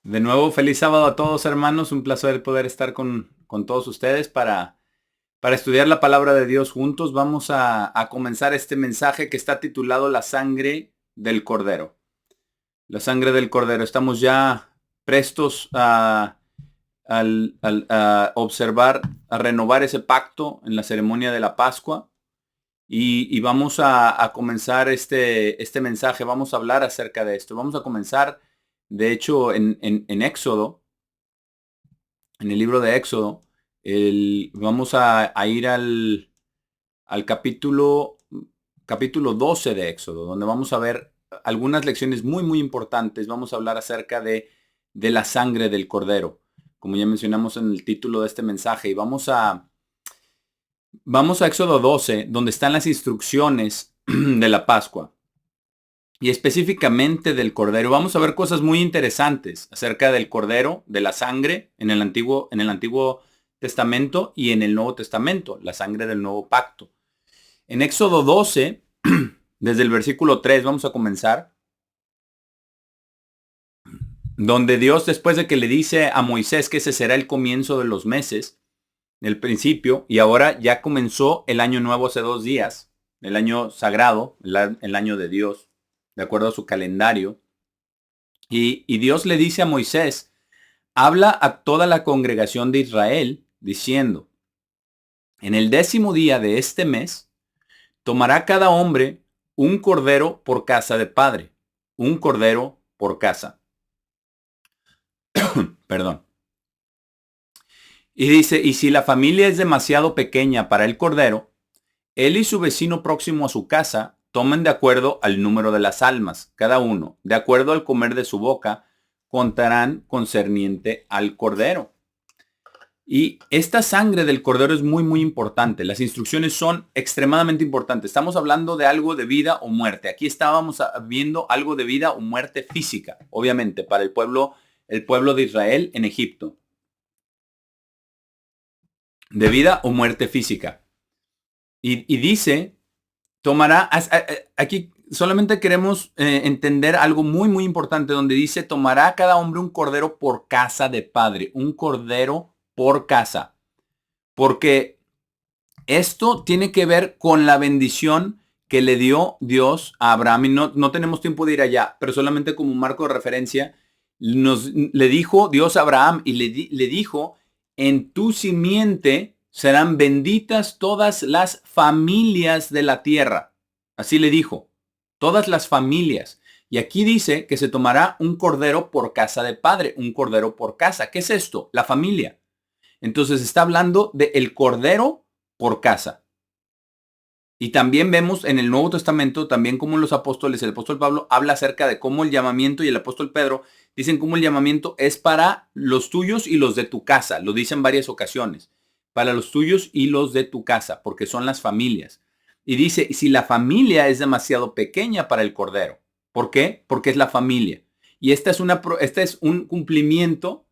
De nuevo, feliz sábado a todos, hermanos. Un placer poder estar con todos ustedes para estudiar la palabra de Dios juntos. Vamos a comenzar este mensaje que está titulado La sangre del Cordero. La sangre del Cordero. Estamos ya prestos a observar, a renovar ese pacto en la ceremonia de la Pascua. Y vamos a comenzar este mensaje. Vamos a hablar acerca de esto. Vamos a comenzar, de hecho, en Éxodo. En el libro de Éxodo, vamos a ir al capítulo 12 de Éxodo, donde vamos a ver algunas lecciones muy importantes. Vamos a hablar acerca de la sangre del Cordero, como ya mencionamos en el título de este mensaje. Y vamos a Éxodo 12, donde están las instrucciones de la Pascua. Y específicamente del Cordero. Vamos a ver cosas muy interesantes acerca del Cordero, de la sangre en el Antiguo Testamento y en el Nuevo Testamento, la sangre del Nuevo Pacto. En Éxodo 12, desde el versículo 3, vamos a comenzar, donde Dios, después de que le dice a Moisés que ese será el comienzo de los meses, el principio, y ahora ya comenzó el año nuevo hace 2 días, el año sagrado, el año de Dios, de acuerdo a su calendario. Y Dios le dice a Moisés: habla a toda la congregación de Israel, diciendo: en el 10º día de este mes, tomará cada hombre un cordero por casa de padre, un cordero por casa. Perdón. Y dice: y si la familia es demasiado pequeña para el cordero, él y su vecino próximo a su casa tomen de acuerdo al número de las almas, cada uno, de acuerdo al comer de su boca, contarán concerniente al cordero. Y esta sangre del cordero es muy importante. Las instrucciones son extremadamente importantes. Estamos hablando de algo de vida o muerte. Aquí estábamos viendo algo de vida o muerte física, obviamente, para el pueblo de Israel en Egipto. De vida o muerte física. Y dice, tomará, aquí solamente queremos entender algo muy importante, donde dice: tomará cada hombre un cordero por casa de padre, un cordero por casa. Porque esto tiene que ver con la bendición que le dio Dios a Abraham. Y no tenemos tiempo de ir allá, pero solamente como un marco de referencia, le dijo Dios a Abraham y le dijo: en tu simiente serán benditas todas las familias de la tierra. Así le dijo, todas las familias. Y aquí dice que se tomará un cordero por casa de padre, un cordero por casa. ¿Qué es esto? La familia. Entonces está hablando de el cordero por casa. Y también vemos en el Nuevo Testamento, también como los apóstoles, el apóstol Pablo habla acerca de cómo el llamamiento, y el apóstol Pedro dicen cómo el llamamiento es para los tuyos y los de tu casa. Lo dicen en varias ocasiones. Para los tuyos y los de tu casa, porque son las familias. Y dice: si la familia es demasiado pequeña para el cordero. ¿Por qué? Porque es la familia. Y este es un cumplimiento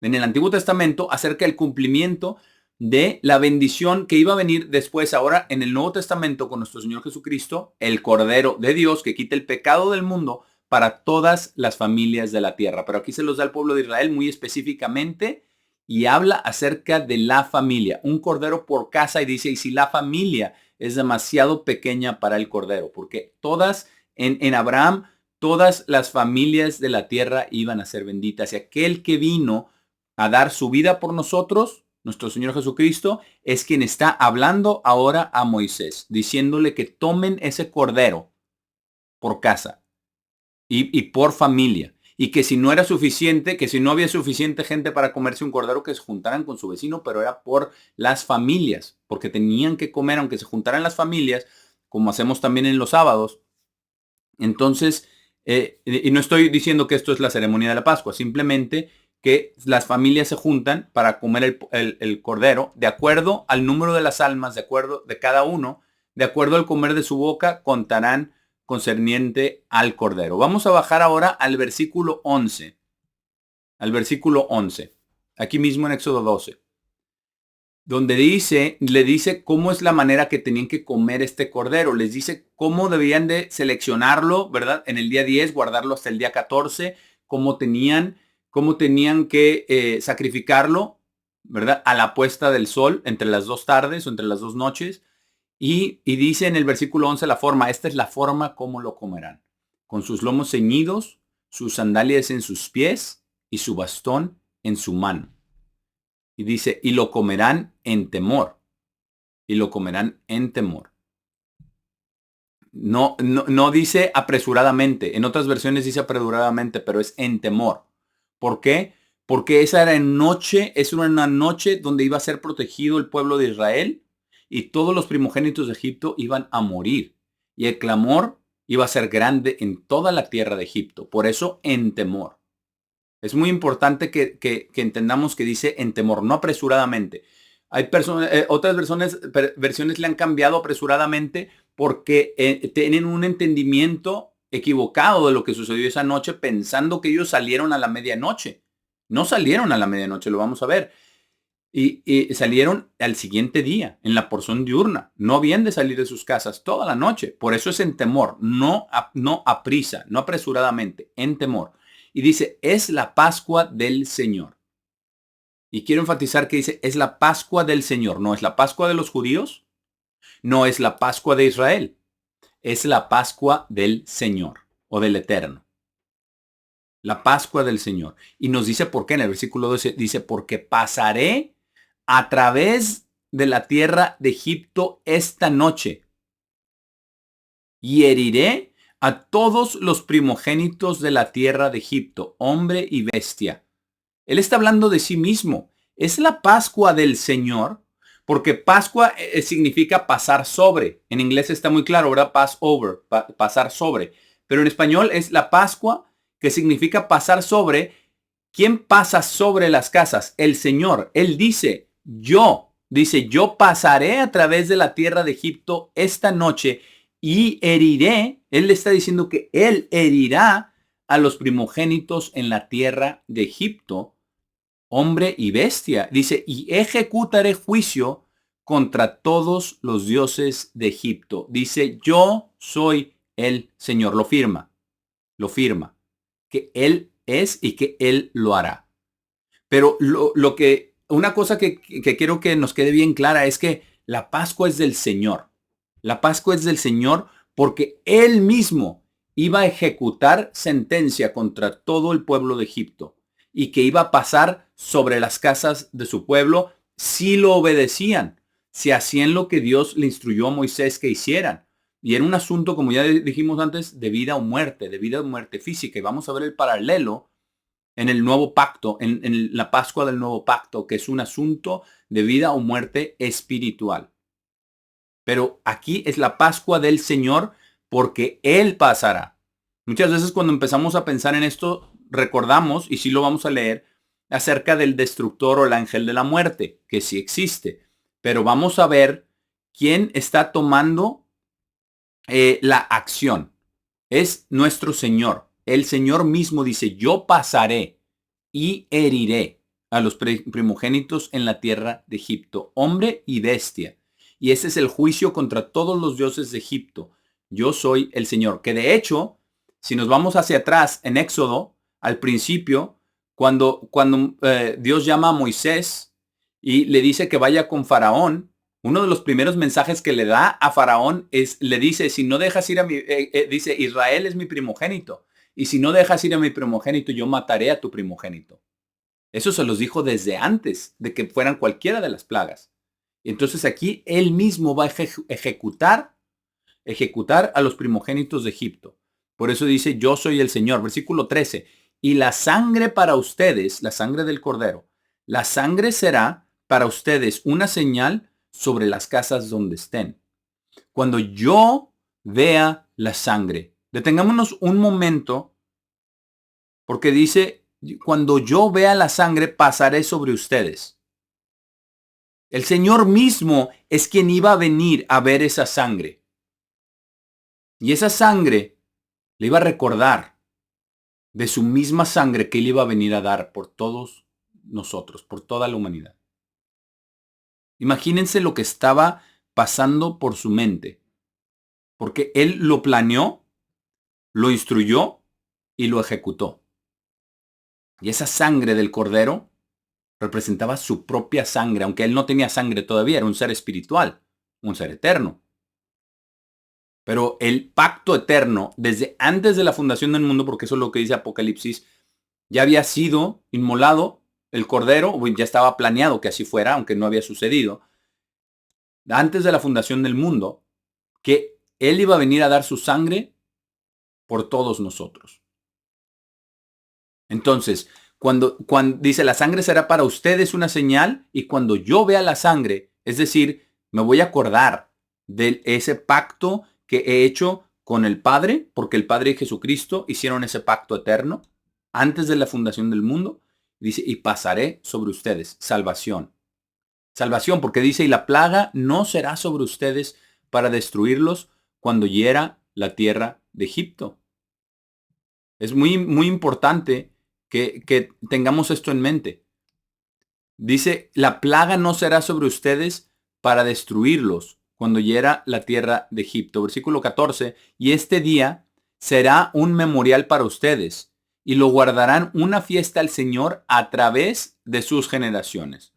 en el Antiguo Testamento acerca del cumplimiento de la bendición que iba a venir después, ahora en el Nuevo Testamento, con nuestro Señor Jesucristo, el Cordero de Dios que quita el pecado del mundo para todas las familias de la tierra. Pero aquí se los da al pueblo de Israel muy específicamente y habla acerca de la familia, un cordero por casa, y dice: y si la familia es demasiado pequeña para el cordero, porque en Abraham, todas las familias de la tierra iban a ser benditas, y aquel que vino a dar su vida por nosotros, nuestro Señor Jesucristo, es quien está hablando ahora a Moisés, diciéndole que tomen ese cordero por casa y por familia. Y que si no era suficiente, que si no había suficiente gente para comerse un cordero, que se juntaran con su vecino, pero era por las familias, porque tenían que comer, aunque se juntaran las familias, como hacemos también en los sábados. Entonces, y no estoy diciendo que esto es la ceremonia de la Pascua, simplemente que las familias se juntan para comer el cordero de acuerdo al número de las almas, de acuerdo de cada uno, de acuerdo al comer de su boca, contarán concerniente al cordero. Vamos a bajar ahora al versículo 11. Al versículo 11. Aquí mismo en Éxodo 12. Donde le dice cómo es la manera que tenían que comer este cordero. Les dice cómo debían de seleccionarlo, ¿verdad? En el día 10, guardarlo hasta el día 14, cómo tenían cómo tenían que sacrificarlo, ¿verdad? A la puesta del sol, entre las 2 tardes o entre las 2 noches. Y dice en el versículo 11 la forma, esta es la forma como lo comerán. Con sus lomos ceñidos, sus sandalias en sus pies y su bastón en su mano. Y dice, y lo comerán en temor. Y lo comerán en temor. No dice apresuradamente. En otras versiones dice apresuradamente, pero es en temor. ¿Por qué? Porque esa era noche, es una noche donde iba a ser protegido el pueblo de Israel y todos los primogénitos de Egipto iban a morir. Y el clamor iba a ser grande en toda la tierra de Egipto. Por eso en temor. Es muy importante que entendamos que dice en temor, no apresuradamente. Hay otras versiones le han cambiado apresuradamente porque tienen un entendimiento equivocado de lo que sucedió esa noche pensando que ellos salieron a la medianoche. No salieron a la medianoche, lo vamos a ver. Y salieron al siguiente día, en la porción diurna. No habían de salir de sus casas toda la noche. Por eso es en temor, no a prisa, no apresuradamente, en temor. Y dice, es la Pascua del Señor. Y quiero enfatizar que dice, es la Pascua del Señor. No es la Pascua de los judíos, no es la Pascua de Israel. Es la Pascua del Señor o del Eterno. La Pascua del Señor. Y nos dice por qué. En el versículo 12 dice, porque pasaré a través de la tierra de Egipto esta noche y heriré a todos los primogénitos de la tierra de Egipto, hombre y bestia. Él está hablando de sí mismo. Es la Pascua del Señor, porque Pascua significa pasar sobre. En inglés está muy claro, ¿verdad? Pass over, pasar sobre. Pero en español es la Pascua, que significa pasar sobre. ¿Quién pasa sobre las casas? El Señor. Él dice, yo pasaré a través de la tierra de Egipto esta noche y heriré. Él le está diciendo que él herirá a los primogénitos en la tierra de Egipto, hombre y bestia. Dice, y ejecutaré juicio contra todos los dioses de Egipto. Dice, yo soy el Señor. Lo firma, que él es y que él lo hará. Pero una cosa que quiero que nos quede bien clara es que la Pascua es del Señor. La Pascua es del Señor porque él mismo iba a ejecutar sentencia contra todo el pueblo de Egipto y que iba a pasar sobre las casas de su pueblo si lo obedecían, si hacían lo que Dios le instruyó a Moisés que hicieran. Y era un asunto, como ya dijimos antes, de vida o muerte física. Y vamos a ver el paralelo en el nuevo pacto, en la Pascua del nuevo pacto, que es un asunto de vida o muerte espiritual. Pero aquí es la Pascua del Señor porque Él pasará. Muchas veces cuando empezamos a pensar en esto, recordamos, y sí lo vamos a leer, acerca del destructor o el ángel de la muerte, que sí existe. Pero vamos a ver quién está tomando la acción. Es nuestro Señor. El Señor mismo dice, yo pasaré y heriré a los primogénitos en la tierra de Egipto, hombre y bestia. Y ese es el juicio contra todos los dioses de Egipto. Yo soy el Señor. Que de hecho, si nos vamos hacia atrás en Éxodo, al principio, cuando Dios llama a Moisés y le dice que vaya con Faraón, uno de los primeros mensajes que le da a Faraón le dice, si no dejas ir a dice, Israel es mi primogénito. Y si no dejas ir a mi primogénito, yo mataré a tu primogénito. Eso se los dijo desde antes de que fueran cualquiera de las plagas. Entonces aquí él mismo va a ejecutar a los primogénitos de Egipto. Por eso dice, yo soy el Señor. Versículo 13. Y la sangre para ustedes, la sangre del cordero, la sangre será para ustedes una señal sobre las casas donde estén. Cuando yo vea la sangre, detengámonos un momento, porque dice, cuando yo vea la sangre, pasaré sobre ustedes. El Señor mismo es quien iba a venir a ver esa sangre. Y esa sangre le iba a recordar de su misma sangre que él iba a venir a dar por todos nosotros, por toda la humanidad. Imagínense lo que estaba pasando por su mente, porque él lo planeó, lo instruyó y lo ejecutó. Y esa sangre del cordero representaba su propia sangre, aunque él no tenía sangre todavía, era un ser espiritual, un ser eterno. Pero el pacto eterno, desde antes de la fundación del mundo, porque eso es lo que dice Apocalipsis, ya había sido inmolado el cordero, ya estaba planeado que así fuera, aunque no había sucedido, antes de la fundación del mundo, que él iba a venir a dar su sangre por todos nosotros. Entonces, cuando dice la sangre será para ustedes una señal, y cuando yo vea la sangre, es decir, me voy a acordar de ese pacto que he hecho con el Padre, porque el Padre y Jesucristo hicieron ese pacto eterno antes de la fundación del mundo. Dice, y pasaré sobre ustedes salvación. Salvación, porque dice, y la plaga no será sobre ustedes para destruirlos cuando hiera la tierra de Egipto. Es muy, muy importante que tengamos esto en mente. Dice, la plaga no será sobre ustedes para destruirlos cuando hiera la tierra de Egipto. Versículo 14, y este día será un memorial para ustedes, y lo guardarán una fiesta al Señor a través de sus generaciones.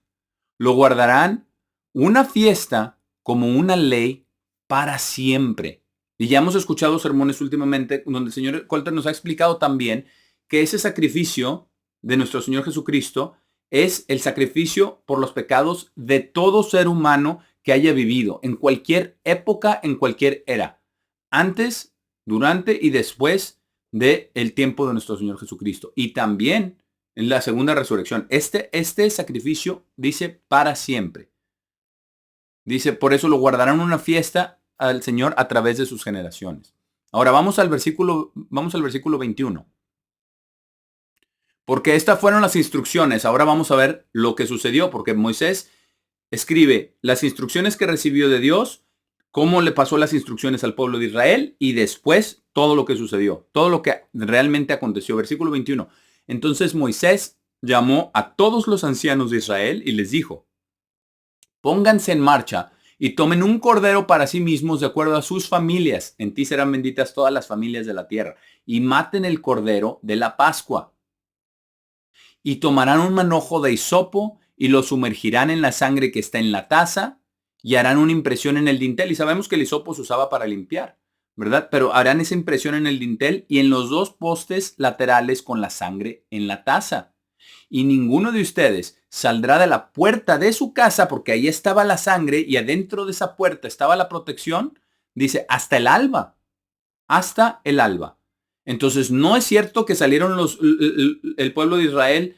Lo guardarán una fiesta como una ley para siempre. Y ya hemos escuchado sermones últimamente donde el Señor Colter nos ha explicado también que ese sacrificio de nuestro Señor Jesucristo es el sacrificio por los pecados de todo ser humano que haya vivido en cualquier época, en cualquier era, antes, durante y después del tiempo de nuestro Señor Jesucristo. Y también en la segunda resurrección. Este sacrificio dice para siempre. Dice, por eso lo guardarán una fiesta al Señor a través de sus generaciones. Ahora vamos al versículo 21. Porque estas fueron las instrucciones. Ahora vamos a ver lo que sucedió, porque Moisés escribe las instrucciones que recibió de Dios, cómo le pasó las instrucciones al pueblo de Israel y después todo lo que sucedió, todo lo que realmente aconteció. Versículo 21. Entonces Moisés llamó a todos los ancianos de Israel y les dijo, pónganse en marcha y tomen un cordero para sí mismos de acuerdo a sus familias. En ti serán benditas todas las familias de la tierra. Y maten el cordero de la Pascua. Y tomarán un manojo de hisopo y lo sumergirán en la sangre que está en la taza y harán una impresión en el dintel. Y sabemos que el hisopo se usaba para limpiar, ¿verdad? Pero harán esa impresión en el dintel y en los dos postes laterales con la sangre en la taza. Y ninguno de ustedes saldrá de la puerta de su casa, porque ahí estaba la sangre y adentro de esa puerta estaba la protección, dice, hasta el alba. Hasta el alba. Entonces, no es cierto que salieron el pueblo de Israel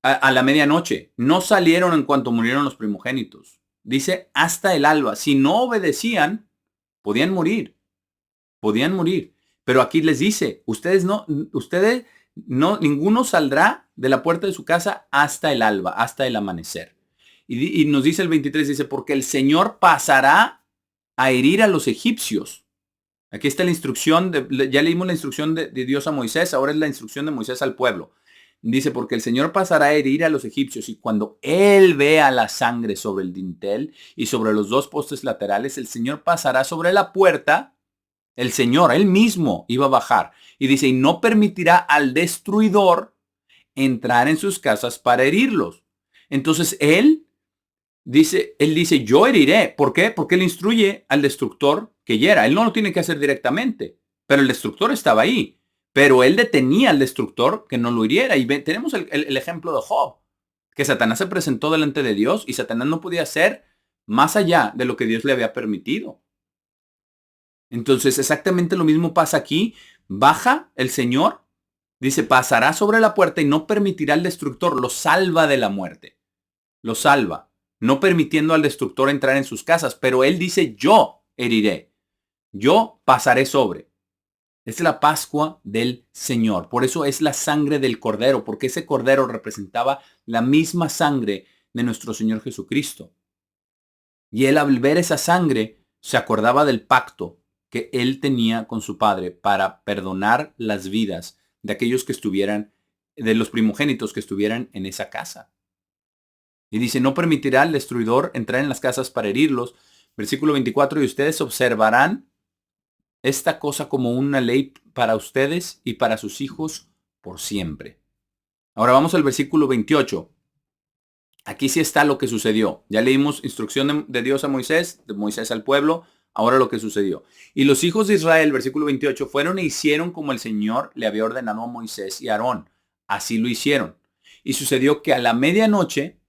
a la medianoche. No salieron en cuanto murieron los primogénitos. Dice hasta el alba. Si no obedecían, podían morir. Podían morir. Pero aquí les dice, ustedes no, ninguno saldrá de la puerta de su casa hasta el alba, hasta el amanecer. Y nos dice el 23, dice, porque el Señor pasará a herir a los egipcios. Aquí está la instrucción, ya leímos la instrucción de Dios a Moisés, ahora es la instrucción de Moisés al pueblo. Dice, porque el Señor pasará a herir a los egipcios y cuando Él vea la sangre sobre el dintel y sobre los dos postes laterales, el Señor pasará sobre la puerta. El Señor, Él mismo iba a bajar. Y dice, y no permitirá al destruidor entrar en sus casas para herirlos. Entonces Él dice, yo heriré. ¿Por qué? Porque Él instruye al destructor que hiera. Él no lo tiene que hacer directamente, pero el destructor estaba ahí. Pero Él detenía al destructor que no lo hiriera. Y tenemos el ejemplo de Job, que Satanás se presentó delante de Dios y Satanás no podía hacer más allá de lo que Dios le había permitido. Entonces, exactamente lo mismo pasa aquí. Baja el Señor, dice, pasará sobre la puerta y no permitirá al destructor, lo salva de la muerte. Lo salva, no permitiendo al destructor entrar en sus casas. Pero Él dice, yo heriré, yo pasaré sobre. Es la Pascua del Señor. Por eso es la sangre del Cordero, porque ese Cordero representaba la misma sangre de nuestro Señor Jesucristo. Y Él al ver esa sangre se acordaba del pacto que Él tenía con su Padre para perdonar las vidas de aquellos que estuvieran, de los primogénitos que estuvieran en esa casa. Y dice, no permitirá al destruidor entrar en las casas para herirlos. Versículo 24, y ustedes observarán esta cosa como una ley para ustedes y para sus hijos por siempre. Ahora vamos al versículo 28. Aquí sí está lo que sucedió. Ya leímos instrucción de Dios a Moisés, de Moisés al pueblo. Ahora lo que sucedió. Y los hijos de Israel, versículo 28, fueron e hicieron como el Señor le había ordenado a Moisés y a Aarón. Así lo hicieron. Y sucedió que a la medianoche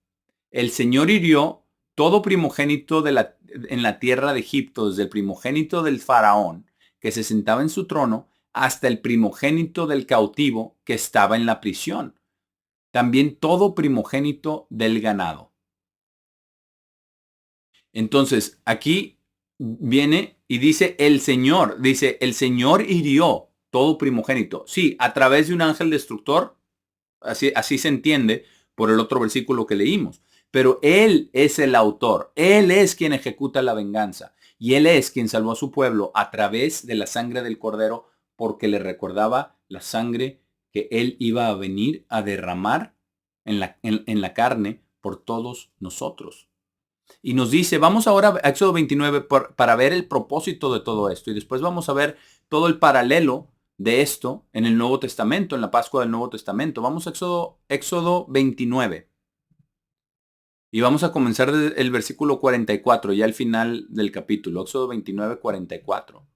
el Señor hirió todo primogénito en la tierra de Egipto, desde el primogénito del faraón, que se sentaba en su trono, hasta el primogénito del cautivo que estaba en la prisión. También todo primogénito del ganado. Entonces, aquí viene y dice el Señor hirió todo primogénito. Sí, a través de un ángel destructor, así se entiende por el otro versículo que leímos. Pero Él es el autor, Él es quien ejecuta la venganza y Él es quien salvó a su pueblo a través de la sangre del cordero, porque le recordaba la sangre que Él iba a venir a derramar en la carne por todos nosotros. Y nos dice, vamos ahora a Éxodo 29 para ver el propósito de todo esto. Y después vamos a ver todo el paralelo de esto en el Nuevo Testamento, en la Pascua del Nuevo Testamento. Vamos a Éxodo 29. Y vamos a comenzar desde el versículo 44, ya al final del capítulo. Éxodo 29, 44.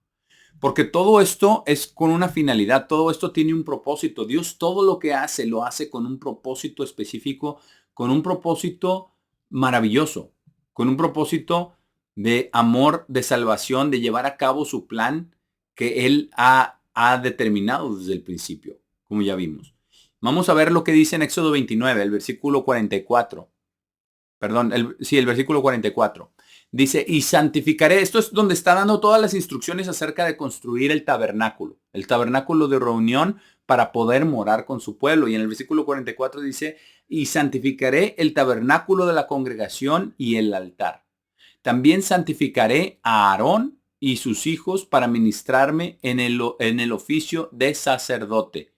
Porque todo esto es con una finalidad, todo esto tiene un propósito. Dios todo lo que hace, lo hace con un propósito específico, con un propósito maravilloso, con un propósito de amor, de salvación, de llevar a cabo su plan que Él ha determinado desde el principio, como ya vimos. Vamos a ver lo que dice en Éxodo 29, el versículo 44. Perdón, el versículo 44. Dice, y santificaré. Esto es donde está dando todas las instrucciones acerca de construir el tabernáculo de reunión para poder morar con su pueblo. Y en el versículo 44 dice, y santificaré el tabernáculo de la congregación y el altar. También santificaré a Aarón y sus hijos para ministrarme en el oficio de sacerdote.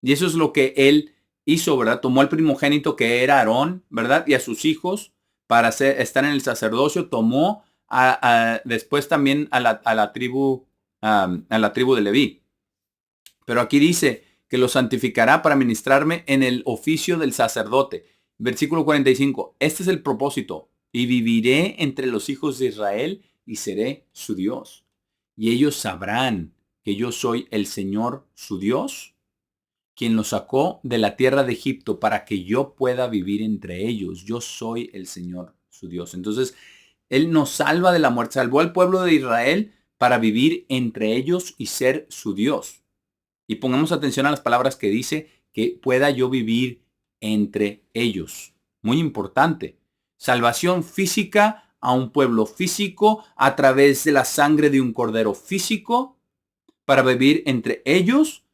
Y eso es lo que él hizo, ¿verdad? Tomó al primogénito que era Aarón, ¿verdad? Y a sus hijos para estar en el sacerdocio. Tomó después también a la tribu de Leví. Pero aquí dice que lo santificará para ministrarme en el oficio del sacerdote. Versículo 45. Este es el propósito. Y viviré entre los hijos de Israel y seré su Dios. Y ellos sabrán que yo soy el Señor su Dios, quien los sacó de la tierra de Egipto para que yo pueda vivir entre ellos. Yo soy el Señor su Dios. Entonces, Él nos salva de la muerte, salvó al pueblo de Israel para vivir entre ellos y ser su Dios. Y pongamos atención a las palabras que dice, que pueda yo vivir entre ellos. Muy importante. Salvación física a un pueblo físico a través de la sangre de un cordero físico para vivir entre ellos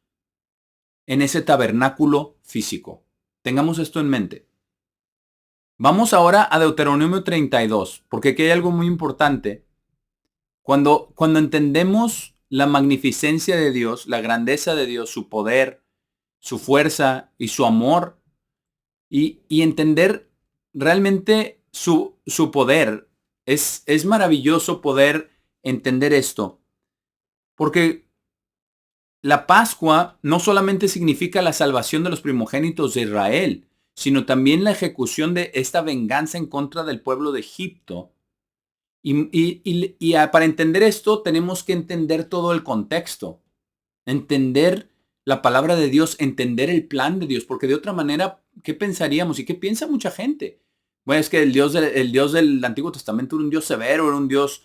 en ese tabernáculo físico. Tengamos esto en mente. Vamos ahora a Deuteronomio 32, porque aquí hay algo muy importante. Cuando entendemos la magnificencia de Dios, la grandeza de Dios, su poder, su fuerza y su amor, y entender realmente su poder, es maravilloso poder entender esto, porque la Pascua no solamente significa la salvación de los primogénitos de Israel, sino también la ejecución de esta venganza en contra del pueblo de Egipto. Y para entender esto tenemos que entender todo el contexto, entender la palabra de Dios, entender el plan de Dios, porque de otra manera, ¿qué pensaríamos? ¿Y qué piensa mucha gente? Bueno, es que el Dios del Antiguo Testamento era un Dios severo, era un Dios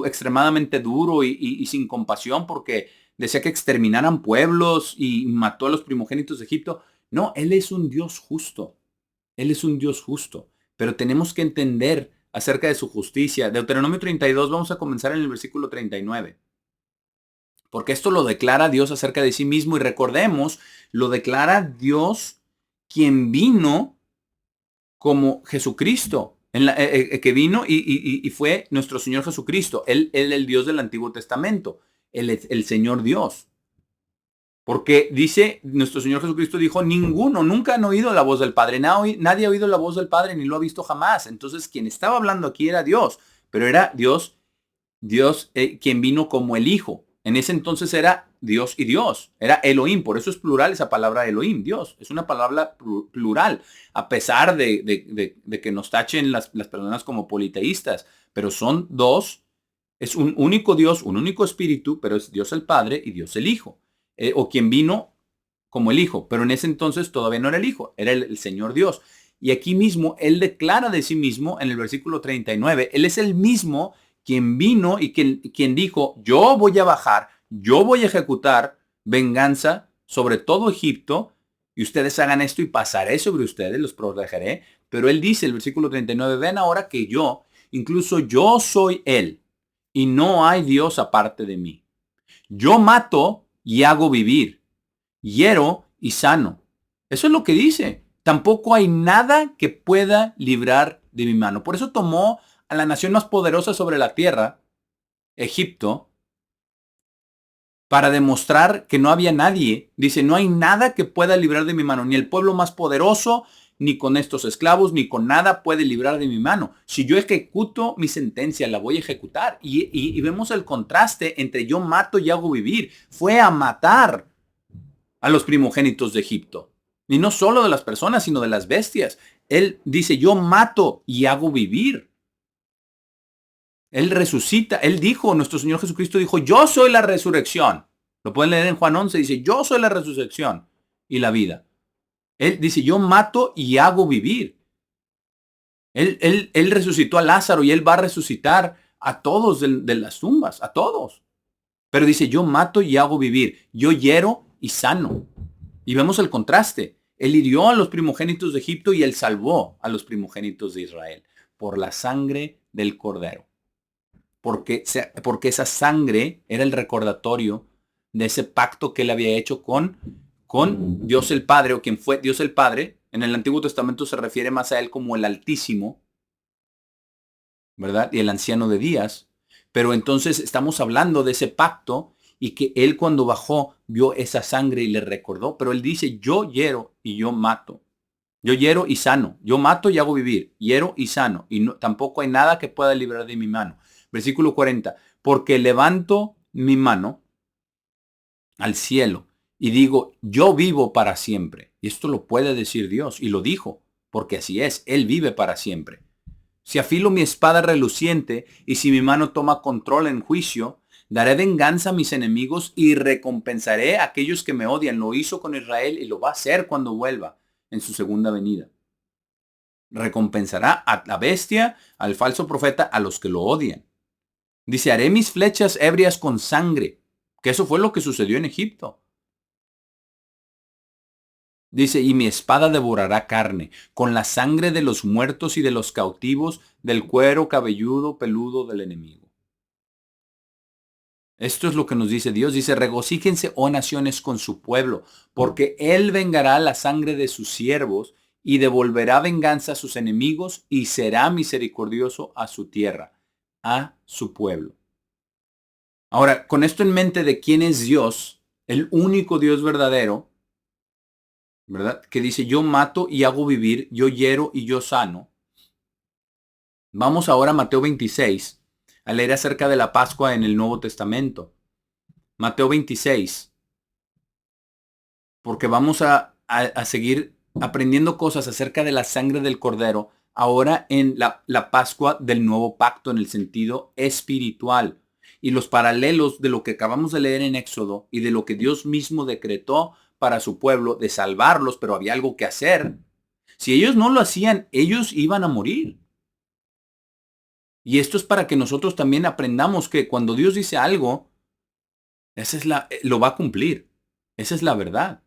extremadamente duro y sin compasión, porque decía que exterminaran pueblos y mató a los primogénitos de Egipto. No, Él es un Dios justo. Él es un Dios justo. Pero tenemos que entender acerca de su justicia. Deuteronomio 32, vamos a comenzar en el versículo 39. Porque esto lo declara Dios acerca de sí mismo. Y recordemos, lo declara Dios quien vino como Jesucristo. Que vino y fue nuestro Señor Jesucristo. Él el Dios del Antiguo Testamento. El Señor Dios. Porque dice, nuestro Señor Jesucristo dijo, nunca han oído la voz del Padre. Nadie ha oído la voz del Padre ni lo ha visto jamás. Entonces, quien estaba hablando aquí era Dios. Pero era Dios quien vino como el Hijo. En ese entonces era Dios y Dios. Era Elohim, por eso es plural esa palabra Elohim, Dios. Es una palabra plural, a pesar de que nos tachen las personas como politeístas. Pero son dos, es un único Dios, un único espíritu, pero es Dios el Padre y Dios el Hijo. O quien vino como el Hijo, pero en ese entonces todavía no era el Hijo, era el Señor Dios. Y aquí mismo Él declara de sí mismo en el versículo 39, Él es el mismo quien vino y quien dijo, yo voy a bajar, yo voy a ejecutar venganza sobre todo Egipto, y ustedes hagan esto y pasaré sobre ustedes, los protegeré. Pero Él dice, el versículo 39, ven ahora que yo, incluso yo soy Él, y no hay Dios aparte de mí. Yo mato y hago vivir, hiero y sano. Eso es lo que dice. Tampoco hay nada que pueda librar de mi mano. Por eso tomó a la nación más poderosa sobre la tierra, Egipto, para demostrar que no había nadie. Dice, no hay nada que pueda librar de mi mano. Ni el pueblo más poderoso, ni con estos esclavos, ni con nada puede librar de mi mano. Si yo ejecuto mi sentencia, la voy a ejecutar. Y vemos el contraste entre yo mato y hago vivir. Fue a matar a los primogénitos de Egipto. Y no solo de las personas, sino de las bestias. Él dice, yo mato y hago vivir. Él resucita. Él dijo, nuestro Señor Jesucristo dijo, yo soy la resurrección. Lo pueden leer en Juan 11, dice, yo soy la resurrección y la vida. Él dice, yo mato y hago vivir. Él resucitó a Lázaro y Él va a resucitar a todos de las tumbas, a todos. Pero dice, yo mato y hago vivir. Yo hiero y sano. Y vemos el contraste. Él hirió a los primogénitos de Egipto y Él salvó a los primogénitos de Israel por la sangre del Cordero. Porque esa sangre era el recordatorio de ese pacto que Él había hecho con Dios el Padre, o quien fue Dios el Padre. En el Antiguo Testamento se refiere más a Él como el Altísimo, ¿verdad? Y el Anciano de Días. Pero entonces estamos hablando de ese pacto y que Él cuando bajó vio esa sangre y le recordó. Pero Él dice, yo hiero y yo mato. Yo hiero y sano. Yo mato y hago vivir. Hiero y sano. Y no, tampoco hay nada que pueda librar de mi mano. Versículo 40. Porque levanto mi mano al cielo y digo, yo vivo para siempre. Y esto lo puede decir Dios. Y lo dijo, porque así es. Él vive para siempre. Si afilo mi espada reluciente y si mi mano toma control en juicio, daré venganza a mis enemigos y recompensaré a aquellos que me odian. Lo hizo con Israel y lo va a hacer cuando vuelva en su segunda venida. Recompensará a la bestia, al falso profeta, a los que lo odian. Dice, haré mis flechas ebrias con sangre, que eso fue lo que sucedió en Egipto. Dice, y mi espada devorará carne, con la sangre de los muertos y de los cautivos, del cuero cabelludo, peludo del enemigo. Esto es lo que nos dice Dios. Dice, regocíjense, oh naciones, con su pueblo, porque Él vengará la sangre de sus siervos y devolverá venganza a sus enemigos y será misericordioso a su tierra, a su pueblo. Ahora, con esto en mente de quién es Dios, el único Dios verdadero, ¿verdad? Que dice, yo mato y hago vivir, yo hiero y yo sano. Vamos ahora a Mateo 26, a leer acerca de la Pascua en el Nuevo Testamento. Mateo 26. Porque vamos a seguir aprendiendo cosas acerca de la sangre del Cordero, ahora en la Pascua del Nuevo Pacto en el sentido espiritual. Y los paralelos de lo que acabamos de leer en Éxodo y de lo que Dios mismo decretó para su pueblo, de salvarlos, pero había algo que hacer. Si ellos no lo hacían, ellos iban a morir. Y esto es para que nosotros también aprendamos que cuando Dios dice algo, lo va a cumplir. Esa es la verdad.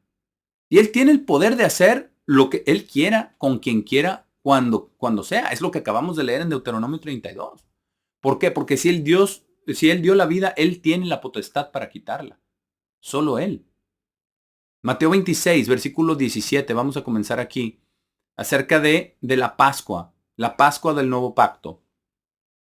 Y Él tiene el poder de hacer lo que Él quiera, con quien quiera, cuando sea. Es lo que acabamos de leer en Deuteronomio 32. ¿Por qué? Porque si Él dio la vida, Él tiene la potestad para quitarla. Solo Él. Mateo 26, versículo 17. Vamos a comenzar aquí. Acerca de la Pascua del Nuevo Pacto.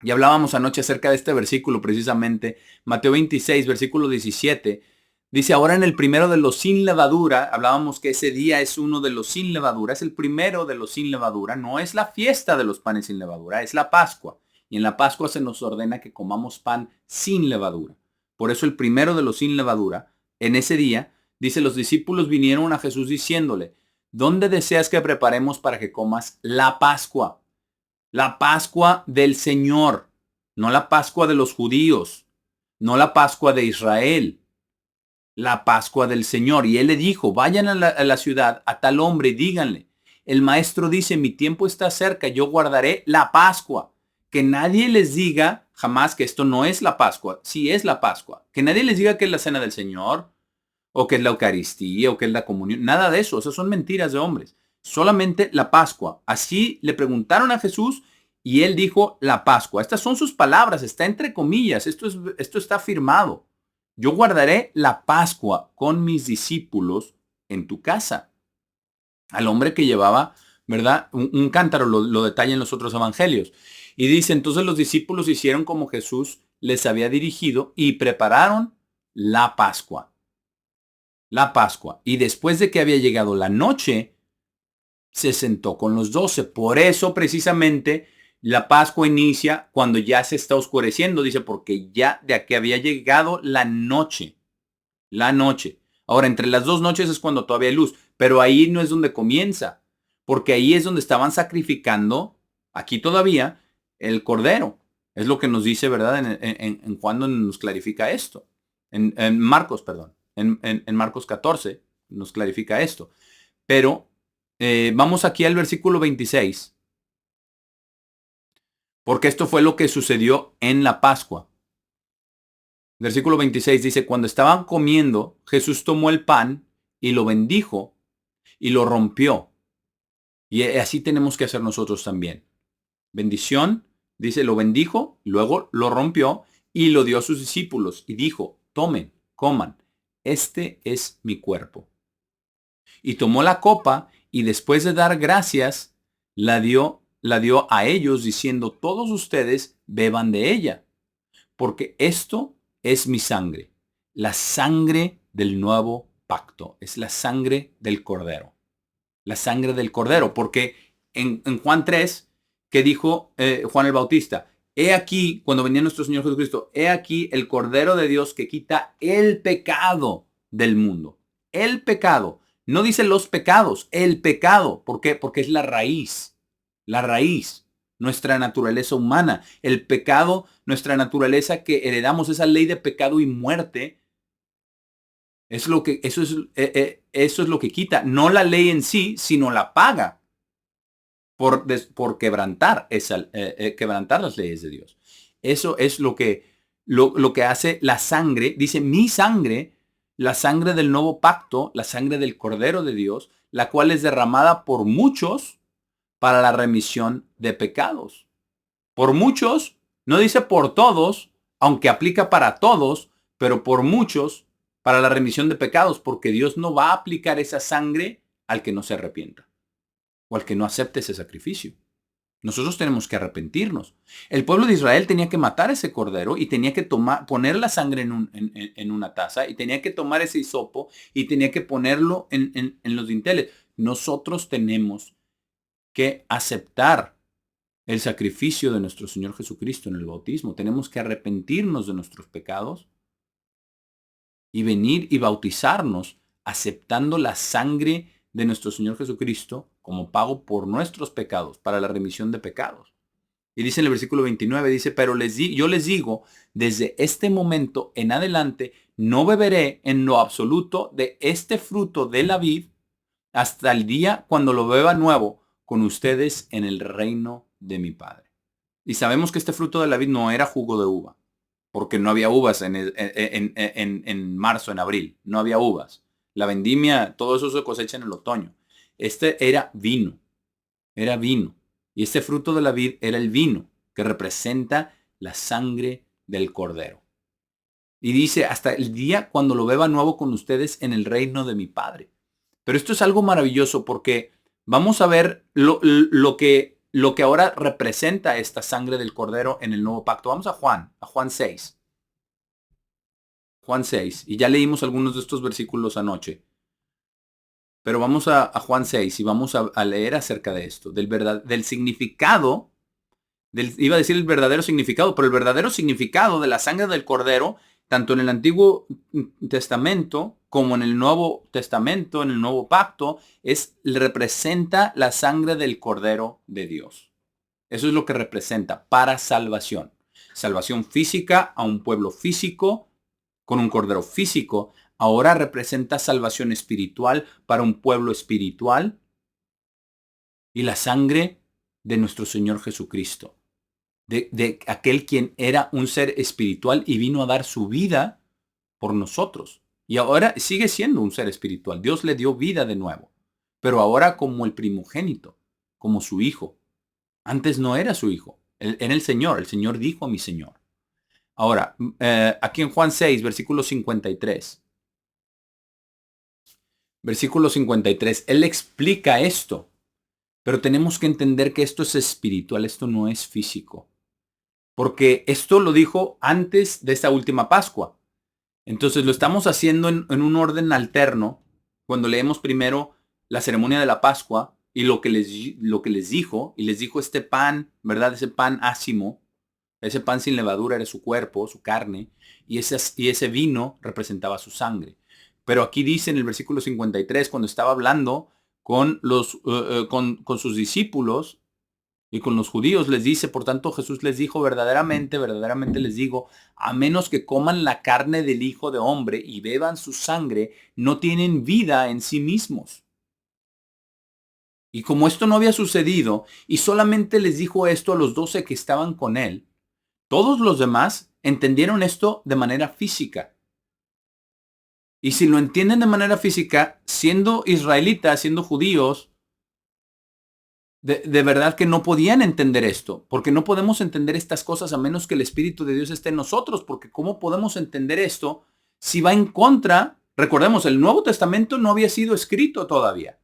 Y hablábamos anoche acerca de este versículo precisamente. Mateo 26, versículo 17. Dice, ahora en el primero de los sin levadura, hablábamos que ese día es uno de los sin levadura, es el primero de los sin levadura, no es la fiesta de los panes sin levadura, es la Pascua. Y en la Pascua se nos ordena que comamos pan sin levadura. Por eso el primero de los sin levadura, en ese día, dice, los discípulos vinieron a Jesús diciéndole, ¿dónde deseas que preparemos para que comas la Pascua? La Pascua del Señor, no la Pascua de los judíos, no la Pascua de Israel, la Pascua del Señor. Y él le dijo, vayan a la ciudad, a tal hombre, y díganle, el maestro dice, mi tiempo está cerca, yo guardaré la Pascua. Que nadie les diga jamás que esto no es la Pascua, sí es la Pascua. Que nadie les diga que es la cena del Señor, o que es la Eucaristía, o que es la comunión. Nada de eso, esas son mentiras de hombres. Solamente la Pascua. Así le preguntaron a Jesús y él dijo la Pascua. Estas son sus palabras, está entre comillas, esto está firmado. Yo guardaré la Pascua con mis discípulos en tu casa. Al hombre que llevaba, ¿verdad? Un cántaro, lo detalla en los otros evangelios. Y dice, entonces los discípulos hicieron como Jesús les había dirigido y prepararon la Pascua. La Pascua. Y después de que había llegado la noche, se sentó con los 12. Por eso precisamente la Pascua inicia cuando ya se está oscureciendo. Dice, porque ya de que había llegado la noche. La noche. Ahora, entre las dos noches es cuando todavía hay luz. Pero ahí no es donde comienza. Porque ahí es donde estaban sacrificando, aquí todavía, el cordero. Es lo que nos dice, ¿verdad? En Juan nos clarifica esto. En Marcos, perdón. En Marcos 14 nos clarifica esto. Pero vamos aquí al versículo 26. Porque esto fue lo que sucedió en la Pascua. Versículo 26 dice, cuando estaban comiendo, Jesús tomó el pan y lo bendijo y lo rompió. Y así tenemos que hacer nosotros también. Bendición, dice, lo bendijo, luego lo rompió y lo dio a sus discípulos y dijo, tomen, coman, este es mi cuerpo. Y tomó la copa y después de dar gracias, la dio a ellos diciendo, todos ustedes beban de ella, porque esto es mi sangre, la sangre del nuevo pacto, es la sangre del Cordero. La sangre del Cordero, porque en Juan 3, que dijo Juan el Bautista, he aquí, cuando venía nuestro Señor Jesucristo, he aquí el Cordero de Dios que quita el pecado del mundo. El pecado. No dice los pecados, el pecado. ¿Por qué? Porque es la raíz. La raíz. Nuestra naturaleza humana. El pecado, nuestra naturaleza que heredamos, esa ley de pecado y muerte. Eso es lo que quita. No la ley en sí, sino la paga. Por quebrantar quebrantar las leyes de Dios. Eso es lo que hace la sangre. Dice mi sangre, la sangre del nuevo pacto, la sangre del Cordero de Dios, la cual es derramada por muchos para la remisión de pecados. Por muchos, no dice por todos, aunque aplica para todos, pero por muchos para la remisión de pecados, porque Dios no va a aplicar esa sangre al que no se arrepienta o al que no acepte ese sacrificio. Nosotros tenemos que arrepentirnos. El pueblo de Israel tenía que matar ese cordero y tenía que poner la sangre en una taza y tenía que tomar ese hisopo y tenía que ponerlo en los dinteles. Nosotros tenemos que aceptar el sacrificio de nuestro Señor Jesucristo en el bautismo. Tenemos que arrepentirnos de nuestros pecados y venir y bautizarnos aceptando la sangre de nuestro Señor Jesucristo como pago por nuestros pecados, para la remisión de pecados. Y dice en el versículo 29, dice, pero yo les digo, desde este momento en adelante, no beberé en lo absoluto de este fruto de la vid hasta el día cuando lo beba nuevo con ustedes en el reino de mi Padre. Y sabemos que este fruto de la vid no era jugo de uva, porque no había uvas en marzo, en abril, no había uvas. La vendimia, todo eso se cosecha en el otoño. Este era vino. Y este fruto de la vid era el vino, que representa la sangre del Cordero. Y dice, hasta el día cuando lo beba nuevo con ustedes en el reino de mi Padre. Pero esto es algo maravilloso porque vamos a ver lo que ahora representa esta sangre del Cordero en el nuevo pacto. Vamos a Juan 6. Juan 6. Y ya leímos algunos de estos versículos anoche. Pero vamos a Juan 6 y vamos a leer acerca de esto, del significado, iba a decir el verdadero significado, pero el verdadero significado de la sangre del Cordero tanto en el Antiguo Testamento como en el Nuevo Testamento, en el Nuevo Pacto, representa la sangre del Cordero de Dios. Eso es lo que representa para salvación. Salvación física a un pueblo físico con un cordero físico. Ahora representa salvación espiritual para un pueblo espiritual y la sangre de nuestro Señor Jesucristo. De aquel quien era un ser espiritual y vino a dar su vida por nosotros. Y ahora sigue siendo un ser espiritual. Dios le dio vida de nuevo. Pero ahora como el primogénito, como su hijo. Antes no era su hijo. Era el Señor. El Señor dijo a mi Señor. Ahora, aquí en Juan 6, versículo 53. Versículo 53. Él explica esto. Pero tenemos que entender que esto es espiritual. Esto no es físico. Porque esto lo dijo antes de esta última Pascua. Entonces lo estamos haciendo en un orden alterno. Cuando leemos primero la ceremonia de la Pascua y lo que les dijo, y les dijo este pan, ¿verdad? Ese pan ácimo, ese pan sin levadura era su cuerpo, su carne, y ese vino representaba su sangre. Pero aquí dice en el versículo 53, cuando estaba hablando con sus discípulos, y con los judíos les dice, por tanto Jesús les dijo, verdaderamente, verdaderamente les digo, a menos que coman la carne del Hijo de Hombre y beban su sangre, no tienen vida en sí mismos. Y como esto no había sucedido, y solamente les dijo esto a los 12 que estaban con él, todos los demás entendieron esto de manera física. Y si lo entienden de manera física, siendo israelitas, siendo judíos, de verdad que no podían entender esto, porque no podemos entender estas cosas a menos que el Espíritu de Dios esté en nosotros, porque ¿cómo podemos entender esto si va en contra? Recordemos, el Nuevo Testamento no había sido escrito todavía.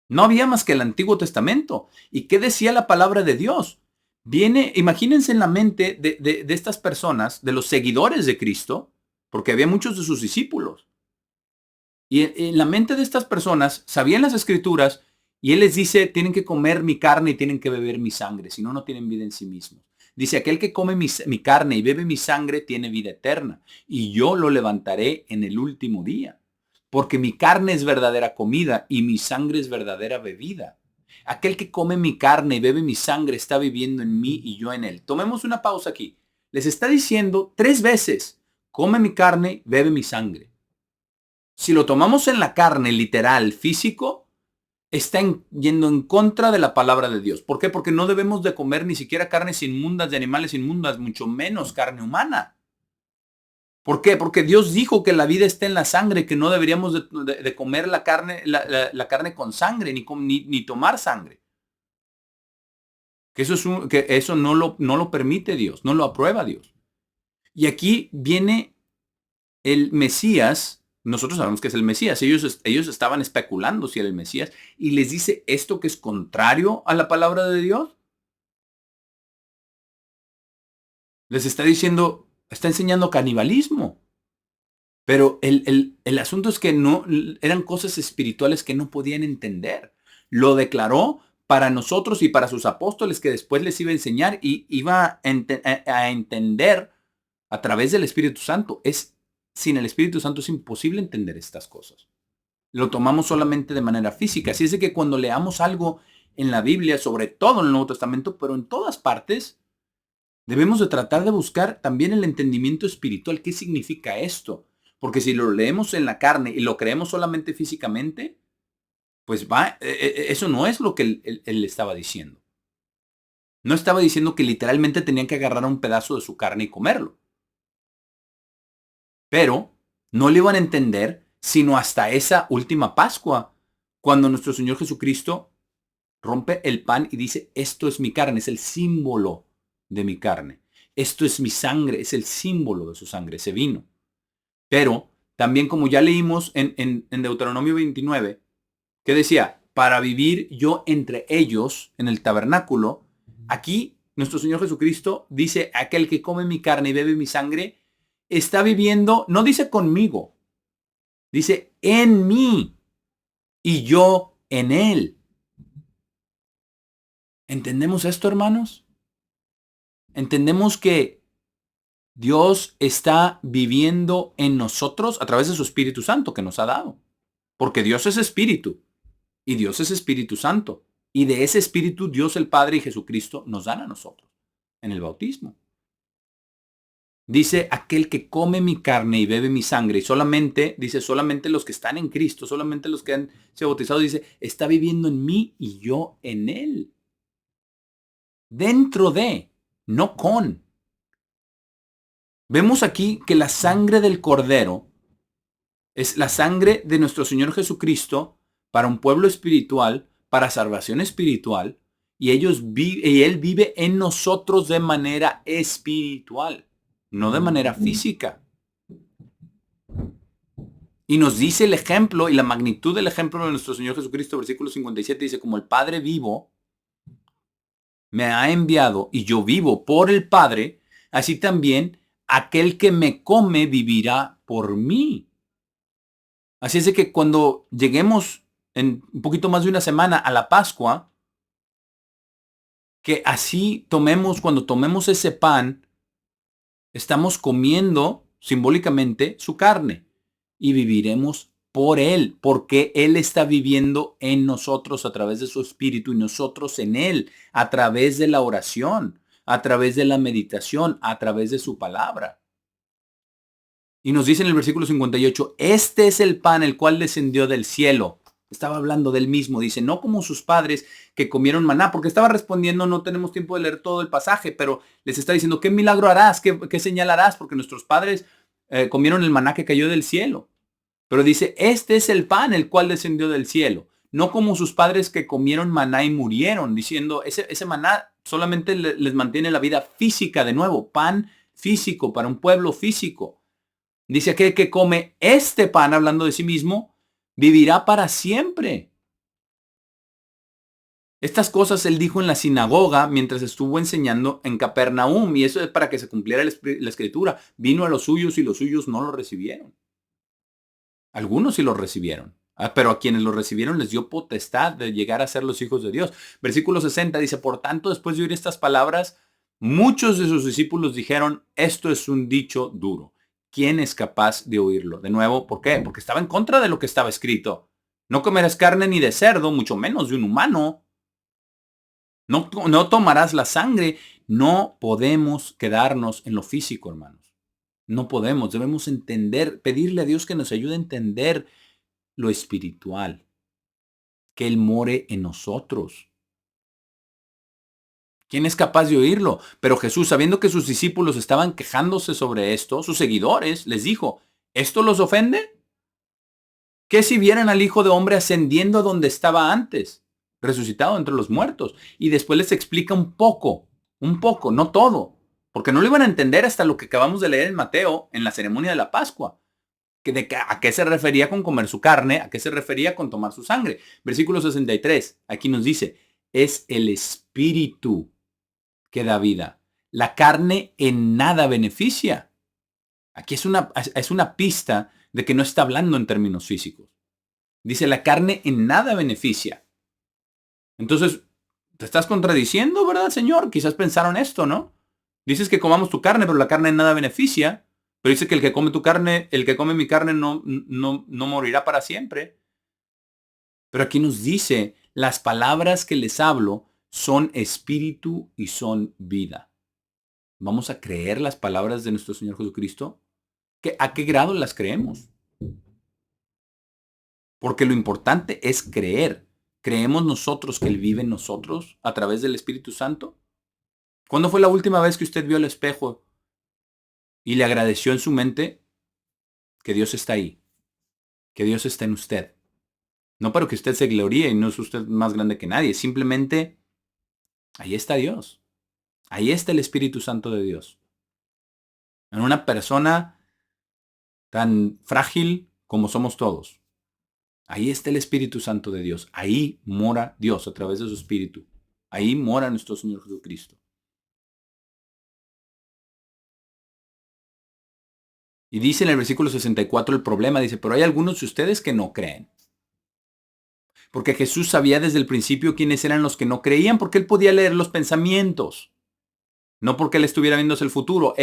No había más que el Antiguo Testamento. ¿Y qué decía la palabra de Dios? Imagínense en la mente de estas personas, de los seguidores de Cristo, porque había muchos de sus discípulos. Y en la mente de estas personas sabían las escrituras y él les dice, tienen que comer mi carne y tienen que beber mi sangre, si no, no tienen vida en sí mismos. Dice, aquel que come mi carne y bebe mi sangre tiene vida eterna y yo lo levantaré en el último día. Porque mi carne es verdadera comida y mi sangre es verdadera bebida. Aquel que come mi carne y bebe mi sangre está viviendo en mí y yo en él. Tomemos una pausa aquí. Les está diciendo 3 veces, come mi carne, bebe mi sangre. Si lo tomamos en la carne literal, físico, está yendo en contra de la palabra de Dios. ¿Por qué? Porque no debemos de comer ni siquiera carnes inmundas de animales inmundas, mucho menos carne humana. ¿Por qué? Porque Dios dijo que la vida está en la sangre, que no deberíamos de comer la carne, la carne con sangre, ni tomar sangre. Que eso no lo permite Dios, no lo aprueba Dios. Y aquí viene el Mesías. Nosotros sabemos que es el Mesías. Ellos estaban especulando si era el Mesías. Y les dice esto que es contrario a la palabra de Dios. Les está diciendo, está enseñando canibalismo. Pero el asunto es que no eran cosas espirituales que no podían entender. Lo declaró para nosotros y para sus apóstoles que después les iba a enseñar y iba a entender a través del Espíritu Santo. Sin el Espíritu Santo es imposible entender estas cosas. Lo tomamos solamente de manera física. Así es de que cuando leamos algo en la Biblia, sobre todo en el Nuevo Testamento, pero en todas partes, debemos de tratar de buscar también el entendimiento espiritual. ¿Qué significa esto? Porque si lo leemos en la carne y lo creemos solamente físicamente, pues eso no es lo que él estaba diciendo. No estaba diciendo que literalmente tenían que agarrar un pedazo de su carne y comerlo. Pero no le iban a entender sino hasta esa última Pascua, cuando nuestro Señor Jesucristo rompe el pan y dice, esto es mi carne, es el símbolo de mi carne. Esto es mi sangre, es el símbolo de su sangre, ese vino. Pero también como ya leímos en Deuteronomio 29, que decía, para vivir yo entre ellos en el tabernáculo, aquí nuestro Señor Jesucristo dice, aquel que come mi carne y bebe mi sangre, está viviendo, no dice conmigo, dice en mí y yo en él. ¿Entendemos esto, hermanos? Entendemos que Dios está viviendo en nosotros a través de su Espíritu Santo que nos ha dado. Porque Dios es Espíritu y Dios es Espíritu Santo. Y de ese Espíritu Dios el Padre y Jesucristo nos dan a nosotros en el bautismo. Dice, aquel que come mi carne y bebe mi sangre, y solamente, dice, solamente los que están en Cristo, solamente los que han sido bautizados, dice, está viviendo en mí y yo en él. Dentro de, no con. Vemos aquí que la sangre del Cordero es la sangre de nuestro Señor Jesucristo para un pueblo espiritual, para salvación espiritual, y Él vive en nosotros de manera espiritual, no de manera física. Y nos dice el ejemplo y la magnitud del ejemplo de nuestro Señor Jesucristo, versículo 57, dice, como el Padre vivo me ha enviado y yo vivo por el Padre, así también aquel que me come vivirá por mí. Así es de que cuando lleguemos en un poquito más de una semana a la Pascua, que así cuando tomemos ese pan, estamos comiendo simbólicamente su carne y viviremos por él, porque él está viviendo en nosotros a través de su espíritu y nosotros en él, a través de la oración, a través de la meditación, a través de su palabra. Y nos dice en el versículo 58, este es el pan el cual descendió del cielo. Estaba hablando del mismo, dice, no como sus padres que comieron maná, porque estaba respondiendo, no tenemos tiempo de leer todo el pasaje, pero les está diciendo, ¿qué milagro harás? ¿Qué señal harás? Porque nuestros padres comieron el maná que cayó del cielo. Pero dice, este es el pan el cual descendió del cielo. No como sus padres que comieron maná y murieron, diciendo, ese maná solamente les mantiene la vida física de nuevo, pan físico para un pueblo físico. Dice aquel que come este pan, hablando de sí mismo, vivirá para siempre. Estas cosas él dijo en la sinagoga mientras estuvo enseñando en Capernaum, y eso es para que se cumpliera la escritura. Vino a los suyos y los suyos no lo recibieron. Algunos sí lo recibieron, pero a quienes lo recibieron les dio potestad de llegar a ser los hijos de Dios. Versículo 60 dice, por tanto, después de oír estas palabras, muchos de sus discípulos dijeron, esto es un dicho duro. ¿Quién es capaz de oírlo? De nuevo, ¿por qué? Porque estaba en contra de lo que estaba escrito. No comerás carne ni de cerdo, mucho menos de un humano. No tomarás la sangre. No podemos quedarnos en lo físico, hermanos. No podemos. Debemos entender, pedirle a Dios que nos ayude a entender lo espiritual. Que Él more en nosotros. ¿Quién es capaz de oírlo? Pero Jesús, sabiendo que sus discípulos estaban quejándose sobre esto, sus seguidores, les dijo, ¿esto los ofende? ¿Qué si vieran al Hijo de Hombre ascendiendo a donde estaba antes, resucitado entre los muertos? Y después les explica un poco, no todo, porque no lo iban a entender hasta lo que acabamos de leer en Mateo, en la ceremonia de la Pascua. ¿A qué se refería con comer su carne? ¿A qué se refería con tomar su sangre? Versículo 63, aquí nos dice, es el Espíritu que da vida. La carne en nada beneficia. Aquí es una pista de que no está hablando en términos físicos. Dice, la carne en nada beneficia. Entonces, te estás contradiciendo, ¿verdad, Señor? Quizás pensaron esto, ¿no? Dices que comamos tu carne, pero la carne en nada beneficia. Pero dice que el que come tu carne, el que come mi carne no morirá para siempre. Pero aquí nos dice, las palabras que les hablo son espíritu y son vida. ¿Vamos a creer las palabras de nuestro Señor Jesucristo? ¿A qué grado las creemos? Porque lo importante es creer. ¿Creemos nosotros que Él vive en nosotros a través del Espíritu Santo? ¿Cuándo fue la última vez que usted vio el espejo y le agradeció en su mente que Dios está ahí? Que Dios está en usted. No para que usted se gloríe y no es usted más grande que nadie. Simplemente, ahí está Dios. Ahí está el Espíritu Santo de Dios. En una persona tan frágil como somos todos. Ahí está el Espíritu Santo de Dios. Ahí mora Dios a través de su Espíritu. Ahí mora nuestro Señor Jesucristo. Y dice en el versículo 64 el problema, dice, pero hay algunos de ustedes que no creen. Porque Jesús sabía desde el principio quiénes eran los que no creían, porque Él podía leer los pensamientos. No porque él estuviera viendo el futuro.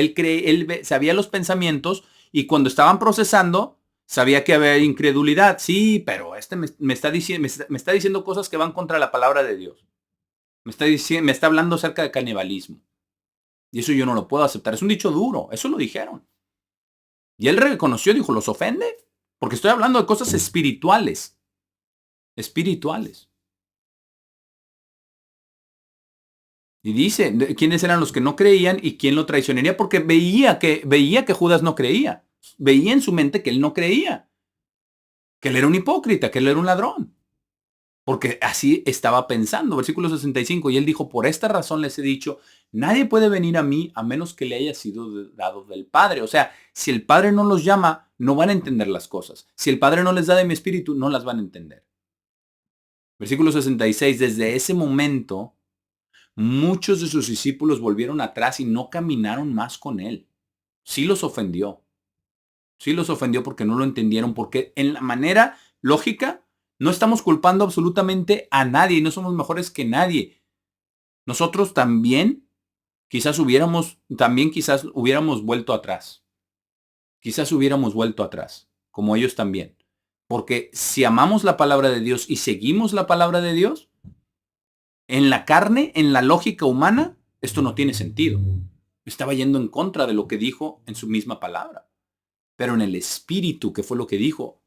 Sabía los pensamientos y cuando estaban procesando, sabía que había incredulidad. Sí, pero me está diciendo cosas que van contra la palabra de Dios. Me está hablando acerca de canibalismo. Y eso yo no lo puedo aceptar. Es un dicho duro. Eso lo dijeron. Y él reconoció, dijo, ¿los ofende? Porque estoy hablando de cosas espirituales. Espirituales. Y dice, ¿quiénes eran los que no creían y quién lo traicionaría? Porque veía que Judas no creía. Veía en su mente que él no creía. Que él era un hipócrita, que él era un ladrón. Porque así estaba pensando. Versículo 65. Y él dijo, por esta razón les he dicho, nadie puede venir a mí a menos que le haya sido dado del Padre. O sea, si el Padre no los llama, no van a entender las cosas. Si el Padre no les da de mi espíritu, no las van a entender. Versículo 66. Desde ese momento, muchos de sus discípulos volvieron atrás y no caminaron más con él. Sí los ofendió. Sí los ofendió porque no lo entendieron, porque en la manera lógica no estamos culpando absolutamente a nadie y no somos mejores que nadie. Nosotros también quizás hubiéramos vuelto atrás. Quizás hubiéramos vuelto atrás, como ellos también. Porque si amamos la palabra de Dios y seguimos la palabra de Dios, en la carne, en la lógica humana, esto no tiene sentido. Estaba yendo en contra de lo que dijo en su misma palabra. Pero en el espíritu, que fue lo que dijo,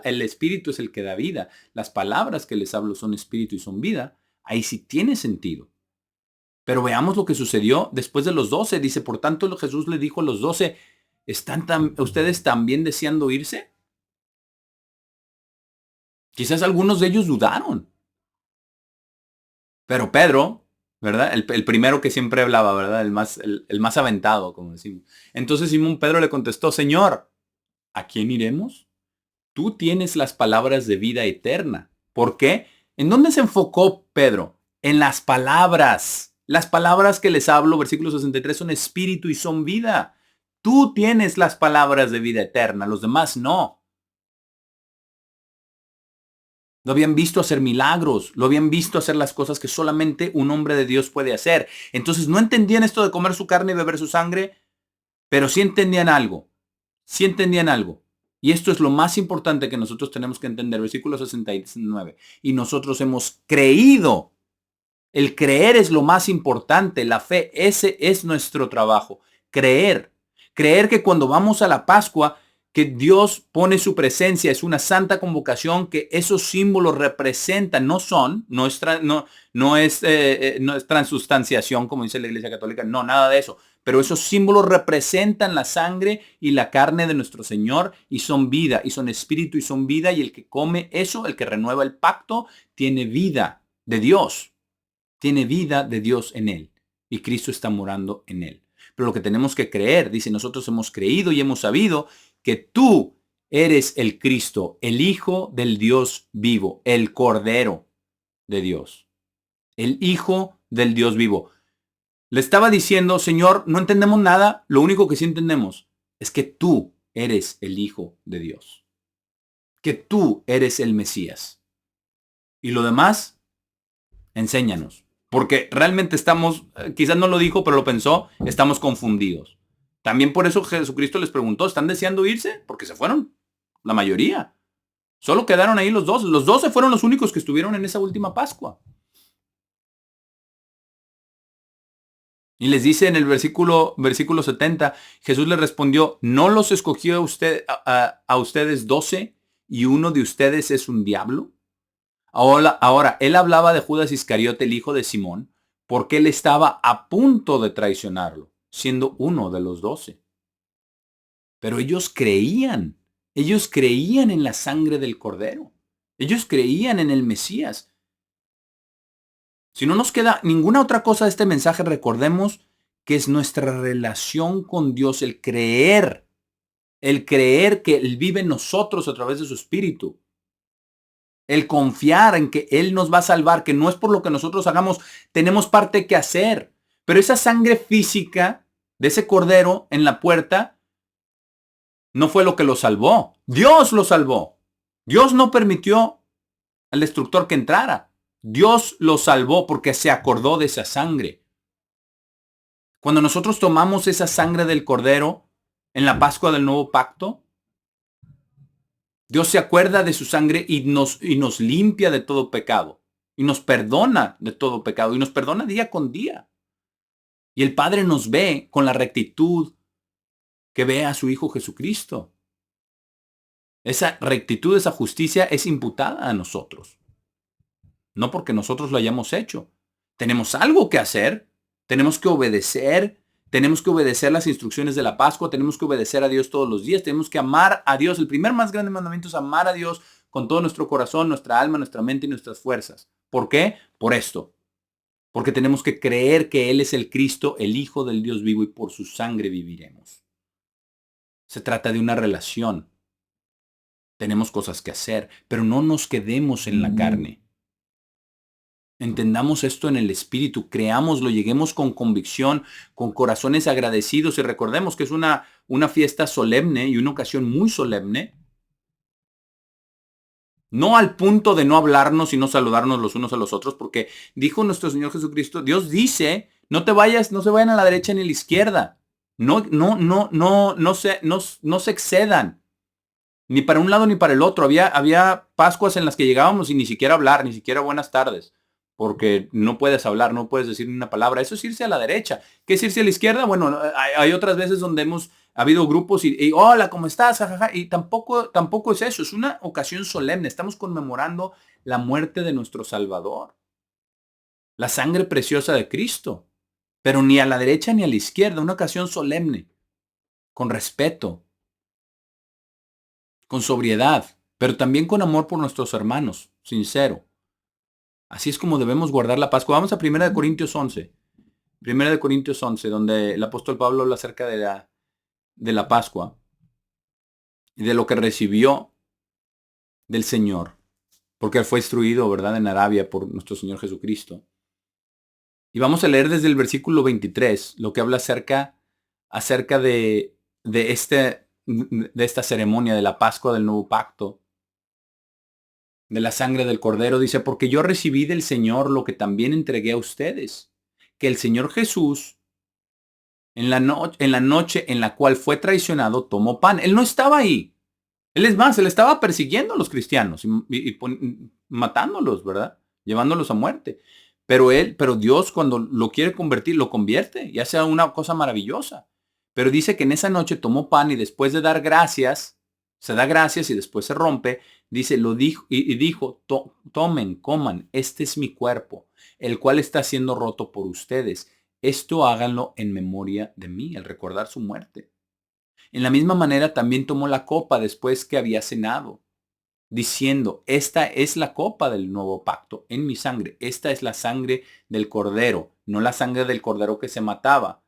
el espíritu es el que da vida. Las palabras que les hablo son espíritu y son vida. Ahí sí tiene sentido. Pero veamos lo que sucedió después de los 12. Dice, por tanto, Jesús le dijo a los 12, ¿están ustedes también deseando irse? Quizás algunos de ellos dudaron. Pero Pedro, ¿verdad? El primero que siempre hablaba, ¿verdad? El más aventado, como decimos. Entonces Simón Pedro le contestó, Señor, ¿a quién iremos? Tú tienes las palabras de vida eterna. ¿Por qué? ¿En dónde se enfocó Pedro? En las palabras. Las palabras que les hablo, versículo 63, son espíritu y son vida. Tú tienes las palabras de vida eterna, los demás no. Lo habían visto hacer milagros, lo habían visto hacer las cosas que solamente un hombre de Dios puede hacer. Entonces no entendían esto de comer su carne y beber su sangre, pero sí entendían algo. Sí entendían algo. Y esto es lo más importante que nosotros tenemos que entender. Versículo 69. Y nosotros hemos creído. El creer es lo más importante. La fe, ese es nuestro trabajo. Creer. Creer que cuando vamos a la Pascua, que Dios pone su presencia, es una santa convocación, que esos símbolos representan, no es transustanciación, como dice la Iglesia Católica, no, nada de eso. Pero esos símbolos representan la sangre y la carne de nuestro Señor y son vida, y son espíritu y son vida, y el que come eso, el que renueva el pacto, tiene vida de Dios. Tiene vida de Dios en él, y Cristo está morando en él. Pero lo que tenemos que creer, dice, nosotros hemos creído y hemos sabido que tú eres el Cristo, el Hijo del Dios vivo, el Cordero de Dios, el Hijo del Dios vivo. Le estaba diciendo, Señor, no entendemos nada, lo único que sí entendemos es que tú eres el Hijo de Dios, que tú eres el Mesías. Y lo demás, enséñanos. Porque realmente estamos, quizás no lo dijo, pero lo pensó, estamos confundidos. También por eso Jesucristo les preguntó, ¿están deseando irse? Porque se fueron, la mayoría. Solo quedaron ahí los 12. Los 12 fueron los únicos que estuvieron en esa última Pascua. Y les dice en el versículo 70, Jesús les respondió, ¿no los escogió a ustedes 12 y uno de ustedes es un diablo? Ahora, él hablaba de Judas Iscariote, el hijo de Simón, porque él estaba a punto de traicionarlo, siendo uno de los 12. Pero ellos creían en la sangre del Cordero. Ellos creían en el Mesías. Si no nos queda ninguna otra cosa de este mensaje, recordemos que es nuestra relación con Dios, el creer que Él vive en nosotros a través de su Espíritu. El confiar en que Él nos va a salvar, que no es por lo que nosotros hagamos, tenemos parte que hacer. Pero esa sangre física de ese cordero en la puerta no fue lo que lo salvó. Dios lo salvó. Dios no permitió al destructor que entrara. Dios lo salvó porque se acordó de esa sangre. Cuando nosotros tomamos esa sangre del Cordero en la Pascua del Nuevo Pacto, Dios se acuerda de su sangre y nos limpia de todo pecado. Y nos perdona de todo pecado. Y nos perdona día con día. Y el Padre nos ve con la rectitud que ve a su Hijo Jesucristo. Esa rectitud, esa justicia es imputada a nosotros. No porque nosotros lo hayamos hecho. Tenemos algo que hacer. Tenemos que obedecer. Tenemos que obedecer las instrucciones de la Pascua. Tenemos que obedecer a Dios todos los días. Tenemos que amar a Dios. El primer más grande mandamiento es amar a Dios con todo nuestro corazón, nuestra alma, nuestra mente y nuestras fuerzas. ¿Por qué? Por esto. Porque tenemos que creer que Él es el Cristo, el Hijo del Dios vivo, y por su sangre viviremos. Se trata de una relación. Tenemos cosas que hacer, pero no nos quedemos en la carne. Entendamos esto en el Espíritu, creámoslo, lleguemos con convicción, con corazones agradecidos y recordemos que es una fiesta solemne y una ocasión muy solemne. No al punto de no hablarnos y no saludarnos los unos a los otros, porque dijo nuestro Señor Jesucristo, Dios dice, no se vayan a la derecha ni a la izquierda. No se excedan. Ni para un lado ni para el otro. Había Pascuas en las que llegábamos y ni siquiera hablar, ni siquiera buenas tardes. Porque no puedes hablar, no puedes decir ni una palabra. Eso es irse a la derecha. ¿Qué es irse a la izquierda? Bueno, hay otras veces donde ha habido grupos y hola, ¿cómo estás? Jajaja. Y tampoco es eso. Es una ocasión solemne. Estamos conmemorando la muerte de nuestro Salvador. La sangre preciosa de Cristo. Pero ni a la derecha ni a la izquierda. Una ocasión solemne. Con respeto. Con sobriedad. Pero también con amor por nuestros hermanos. Sincero. Así es como debemos guardar la Pascua. Vamos a 1 Corintios 11. 1 Corintios 11, donde el apóstol Pablo habla acerca de la Pascua y de lo que recibió del Señor. Porque él fue instruido, ¿verdad?, en Arabia por nuestro Señor Jesucristo. Y vamos a leer desde el versículo 23, lo que habla acerca de esta ceremonia de la Pascua del Nuevo Pacto, de la sangre del Cordero. Dice, porque yo recibí del Señor lo que también entregué a ustedes, que el Señor Jesús, en la noche en la cual fue traicionado, tomó pan. Él no estaba ahí. Él estaba persiguiendo a los cristianos y matándolos, ¿verdad? Llevándolos a muerte. Pero Dios, cuando lo quiere convertir, lo convierte y hace una cosa maravillosa. Pero dice que en esa noche tomó pan y después de dar gracias, se da gracias y después se rompe, dice, dijo, tomen, coman, este es mi cuerpo, el cual está siendo roto por ustedes. Esto háganlo en memoria de mí, al recordar su muerte. En la misma manera también tomó la copa después que había cenado, diciendo, esta es la copa del nuevo pacto en mi sangre. Esta es la sangre del Cordero, no la sangre del Cordero que se mataba.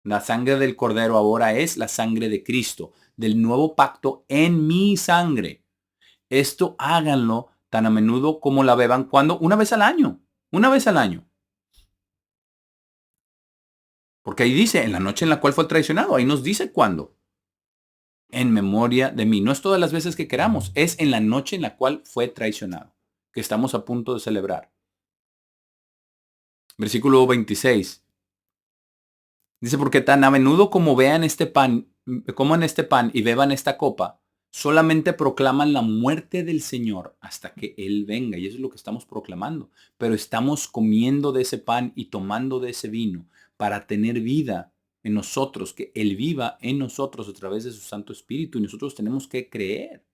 La sangre del Cordero ahora es la sangre de Cristo, del nuevo pacto en mi sangre. Esto háganlo tan a menudo como la beban, una vez al año. Porque ahí dice, en la noche en la cual fue traicionado, ahí nos dice cuándo. En memoria de mí. No es todas las veces que queramos, es en la noche en la cual fue traicionado, que estamos a punto de celebrar. Versículo 26. Dice, porque tan a menudo como vean este pan, coman este pan y beban esta copa, solamente proclaman la muerte del Señor hasta que Él venga. Y eso es lo que estamos proclamando. Pero estamos comiendo de ese pan y tomando de ese vino para tener vida en nosotros, que Él viva en nosotros a través de su Santo Espíritu. Y nosotros tenemos que creer.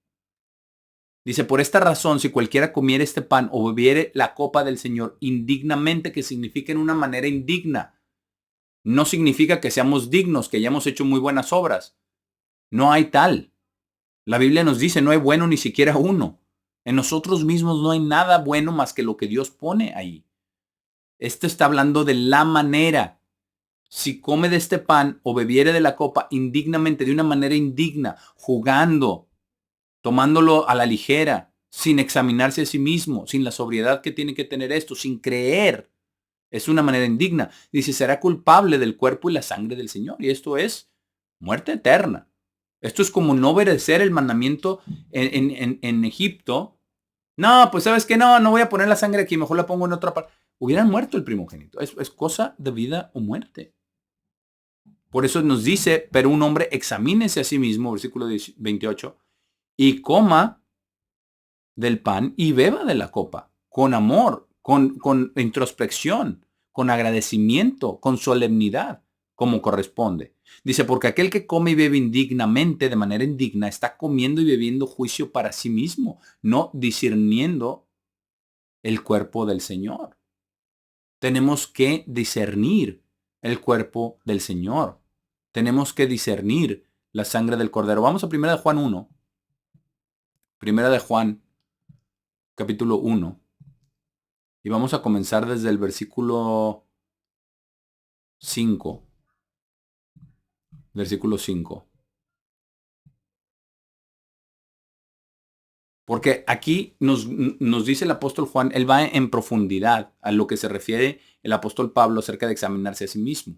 Dice, por esta razón, si cualquiera comiere este pan o bebiere la copa del Señor indignamente, que significa en una manera indigna, no significa que seamos dignos, que hayamos hecho muy buenas obras. No hay tal. La Biblia nos dice, no hay bueno ni siquiera uno. En nosotros mismos no hay nada bueno más que lo que Dios pone ahí. Esto está hablando de la manera. Si come de este pan o bebiere de la copa indignamente, de una manera indigna, jugando, tomándolo a la ligera, sin examinarse a sí mismo, sin la sobriedad que tiene que tener esto, sin creer, es una manera indigna. Dice, será culpable del cuerpo y la sangre del Señor. Y esto es muerte eterna. Esto es como no obedecer el mandamiento en Egipto. No, pues sabes que no voy a poner la sangre aquí, mejor la pongo en otra parte. Hubieran muerto el primogénito. Es cosa de vida o muerte. Por eso nos dice, pero un hombre examínese a sí mismo, versículo 28, y coma del pan y beba de la copa, con amor, con introspección, con agradecimiento, con solemnidad, como corresponde. Dice, porque aquel que come y bebe indignamente, de manera indigna, está comiendo y bebiendo juicio para sí mismo, no discerniendo el cuerpo del Señor. Tenemos que discernir el cuerpo del Señor. Tenemos que discernir la sangre del Cordero. Vamos a 1 de Juan 1. 1 de Juan, capítulo 1. Y vamos a comenzar desde el versículo 5. Versículo 5. Porque aquí nos dice el apóstol Juan, él va en profundidad a lo que se refiere el apóstol Pablo acerca de examinarse a sí mismo.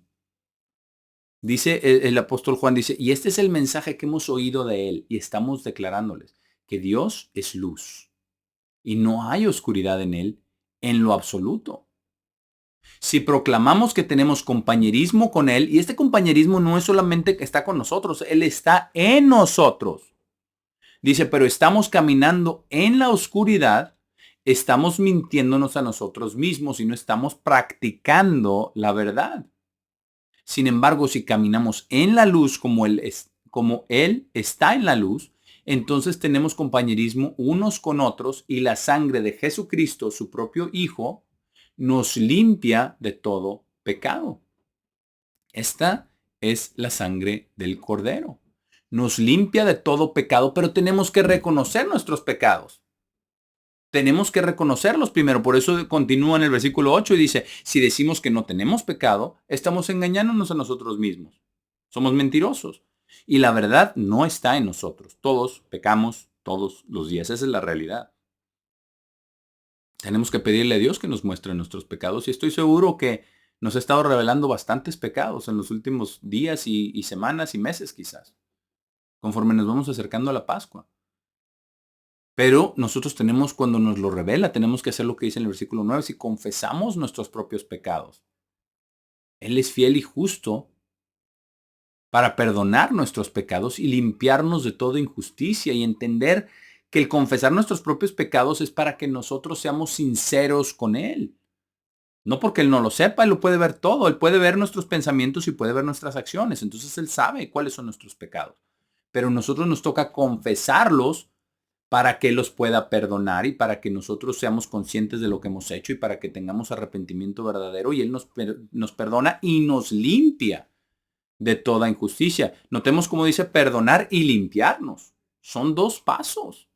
Dice el apóstol Juan, dice, y este es el mensaje que hemos oído de él y estamos declarándoles, que Dios es luz y no hay oscuridad en él en lo absoluto. Si proclamamos que tenemos compañerismo con él, y este compañerismo no es solamente que está con nosotros, él está en nosotros. Dice, pero estamos caminando en la oscuridad, estamos mintiéndonos a nosotros mismos y no estamos practicando la verdad. Sin embargo, si caminamos en la luz como él está en la luz, entonces tenemos compañerismo unos con otros y la sangre de Jesucristo, su propio Hijo, nos limpia de todo pecado. Esta es la sangre del Cordero. Nos limpia de todo pecado, pero tenemos que reconocer nuestros pecados. Tenemos que reconocerlos primero. Por eso continúa en el versículo 8 y dice, si decimos que no tenemos pecado, estamos engañándonos a nosotros mismos. Somos mentirosos. Y la verdad no está en nosotros. Todos pecamos todos los días. Esa es la realidad. Tenemos que pedirle a Dios que nos muestre nuestros pecados y estoy seguro que nos ha estado revelando bastantes pecados en los últimos días y semanas y meses quizás, conforme nos vamos acercando a la Pascua. Pero nosotros tenemos, cuando nos lo revela, tenemos que hacer lo que dice en el versículo 9, si confesamos nuestros propios pecados. Él es fiel y justo para perdonar nuestros pecados y limpiarnos de toda injusticia y entender que el confesar nuestros propios pecados es para que nosotros seamos sinceros con Él. No porque Él no lo sepa, Él lo puede ver todo. Él puede ver nuestros pensamientos y puede ver nuestras acciones. Entonces Él sabe cuáles son nuestros pecados. Pero a nosotros nos toca confesarlos para que Él los pueda perdonar y para que nosotros seamos conscientes de lo que hemos hecho y para que tengamos arrepentimiento verdadero y Él nos perdona y nos limpia de toda injusticia. Notemos cómo dice perdonar y limpiarnos. Son dos pasos.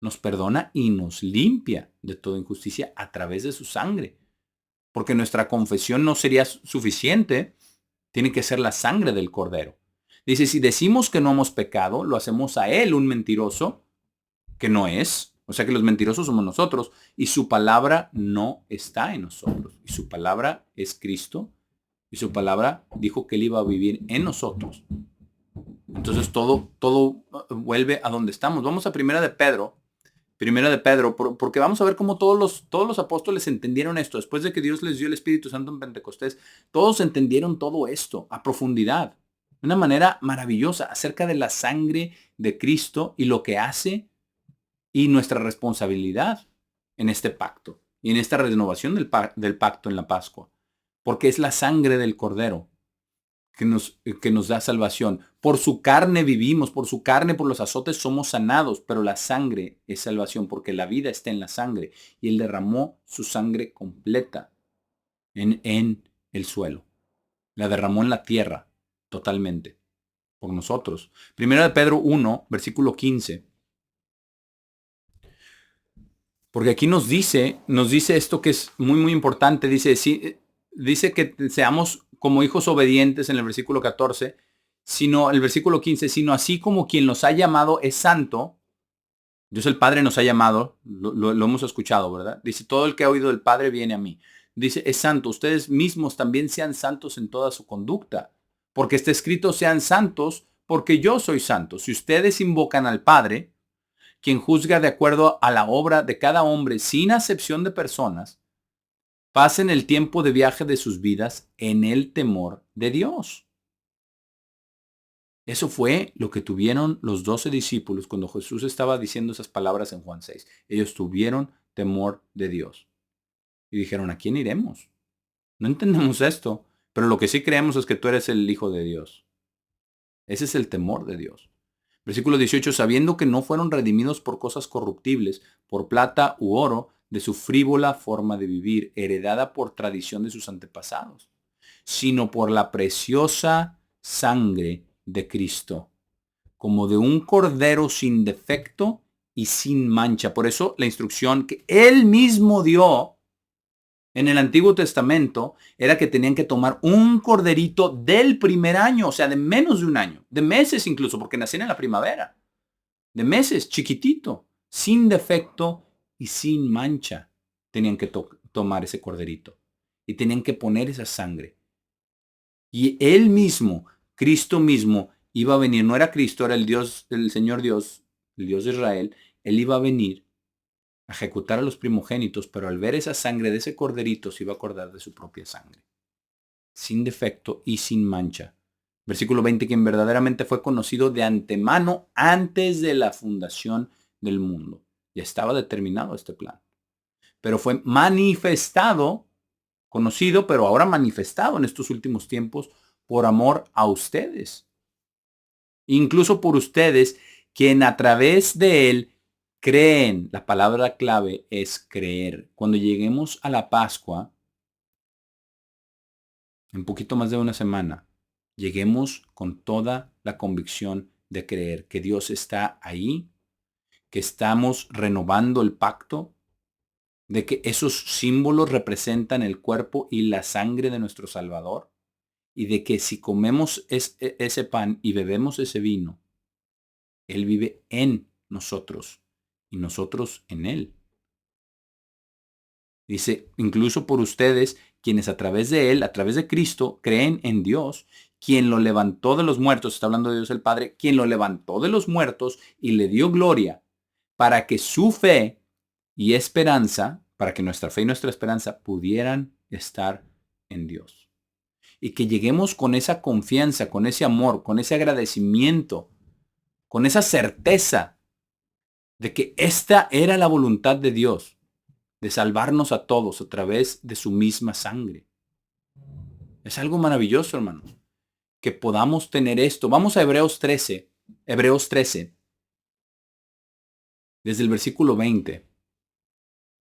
Nos perdona y nos limpia de toda injusticia a través de su sangre. Porque nuestra confesión no sería suficiente. Tiene que ser la sangre del Cordero. Dice, si decimos que no hemos pecado, lo hacemos a Él un mentiroso, que no es. O sea que los mentirosos somos nosotros. Y su palabra no está en nosotros. Y su palabra es Cristo. Y su palabra dijo que Él iba a vivir en nosotros. Entonces todo vuelve a donde estamos. Vamos a Primera de Pedro, porque vamos a ver cómo todos los apóstoles entendieron esto. Después de que Dios les dio el Espíritu Santo en Pentecostés, todos entendieron todo esto a profundidad, de una manera maravillosa, acerca de la sangre de Cristo y lo que hace y nuestra responsabilidad en este pacto y en esta renovación del pacto en la Pascua. Porque es la sangre del Cordero que nos da salvación. Por su carne vivimos, por su carne, por los azotes somos sanados, pero la sangre es salvación porque la vida está en la sangre y Él derramó su sangre completa en el suelo. La derramó en la tierra totalmente por nosotros. Primera de Pedro 1, versículo 15. Porque aquí nos dice esto que es muy, muy importante. Dice que seamos como hijos obedientes en el versículo 14, sino el versículo 15, sino así como quien los ha llamado es santo. Dios el Padre nos ha llamado, lo hemos escuchado, ¿verdad? Dice, todo el que ha oído del Padre viene a mí. Dice, es santo. Ustedes mismos también sean santos en toda su conducta. Porque está escrito, sean santos, porque yo soy santo. Si ustedes invocan al Padre, quien juzga de acuerdo a la obra de cada hombre sin acepción de personas, pasen el tiempo de viaje de sus vidas en el temor de Dios. Eso fue lo que tuvieron los 12 discípulos cuando Jesús estaba diciendo esas palabras en Juan 6. Ellos tuvieron temor de Dios. Y dijeron, ¿a quién iremos? No entendemos esto, pero lo que sí creemos es que tú eres el Hijo de Dios. Ese es el temor de Dios. Versículo 18, sabiendo que no fueron redimidos por cosas corruptibles, por plata u oro, de su frívola forma de vivir, heredada por tradición de sus antepasados, sino por la preciosa sangre de Cristo, como de un cordero sin defecto y sin mancha. Por eso la instrucción que Él mismo dio en el Antiguo Testamento era que tenían que tomar un corderito del primer año, o sea, de menos de un año, de meses incluso, porque nacían en la primavera, de meses, chiquitito, sin defecto y sin mancha. Tenían que tomar ese corderito y tenían que poner esa sangre. Y Él mismo, Cristo mismo, iba a venir, no era Cristo, era el Dios, el Señor Dios, el Dios de Israel. Él iba a venir a ejecutar a los primogénitos, pero al ver esa sangre de ese corderito se iba a acordar de su propia sangre, sin defecto y sin mancha. Versículo 20, quien verdaderamente fue conocido de antemano antes de la fundación del mundo. Ya estaba determinado este plan. Pero fue manifestado, conocido, pero ahora manifestado en estos últimos tiempos por amor a ustedes. Incluso por ustedes, quien a través de él creen. La palabra clave es creer. Cuando lleguemos a la Pascua, en poquito más de una semana, lleguemos con toda la convicción de creer que Dios está ahí, que estamos renovando el pacto, de que esos símbolos representan el cuerpo y la sangre de nuestro Salvador, y de que si comemos ese pan y bebemos ese vino, Él vive en nosotros y nosotros en Él. Dice, incluso por ustedes, quienes a través de Él, a través de Cristo, creen en Dios, quien lo levantó de los muertos, está hablando de Dios el Padre, quien lo levantó de los muertos y le dio gloria, para que su fe y esperanza, para que nuestra fe y nuestra esperanza pudieran estar en Dios. Y que lleguemos con esa confianza, con ese amor, con ese agradecimiento, con esa certeza de que esta era la voluntad de Dios, de salvarnos a todos a través de su misma sangre. Es algo maravilloso, hermanos, que podamos tener esto. Vamos a Hebreos 13, desde el versículo 20.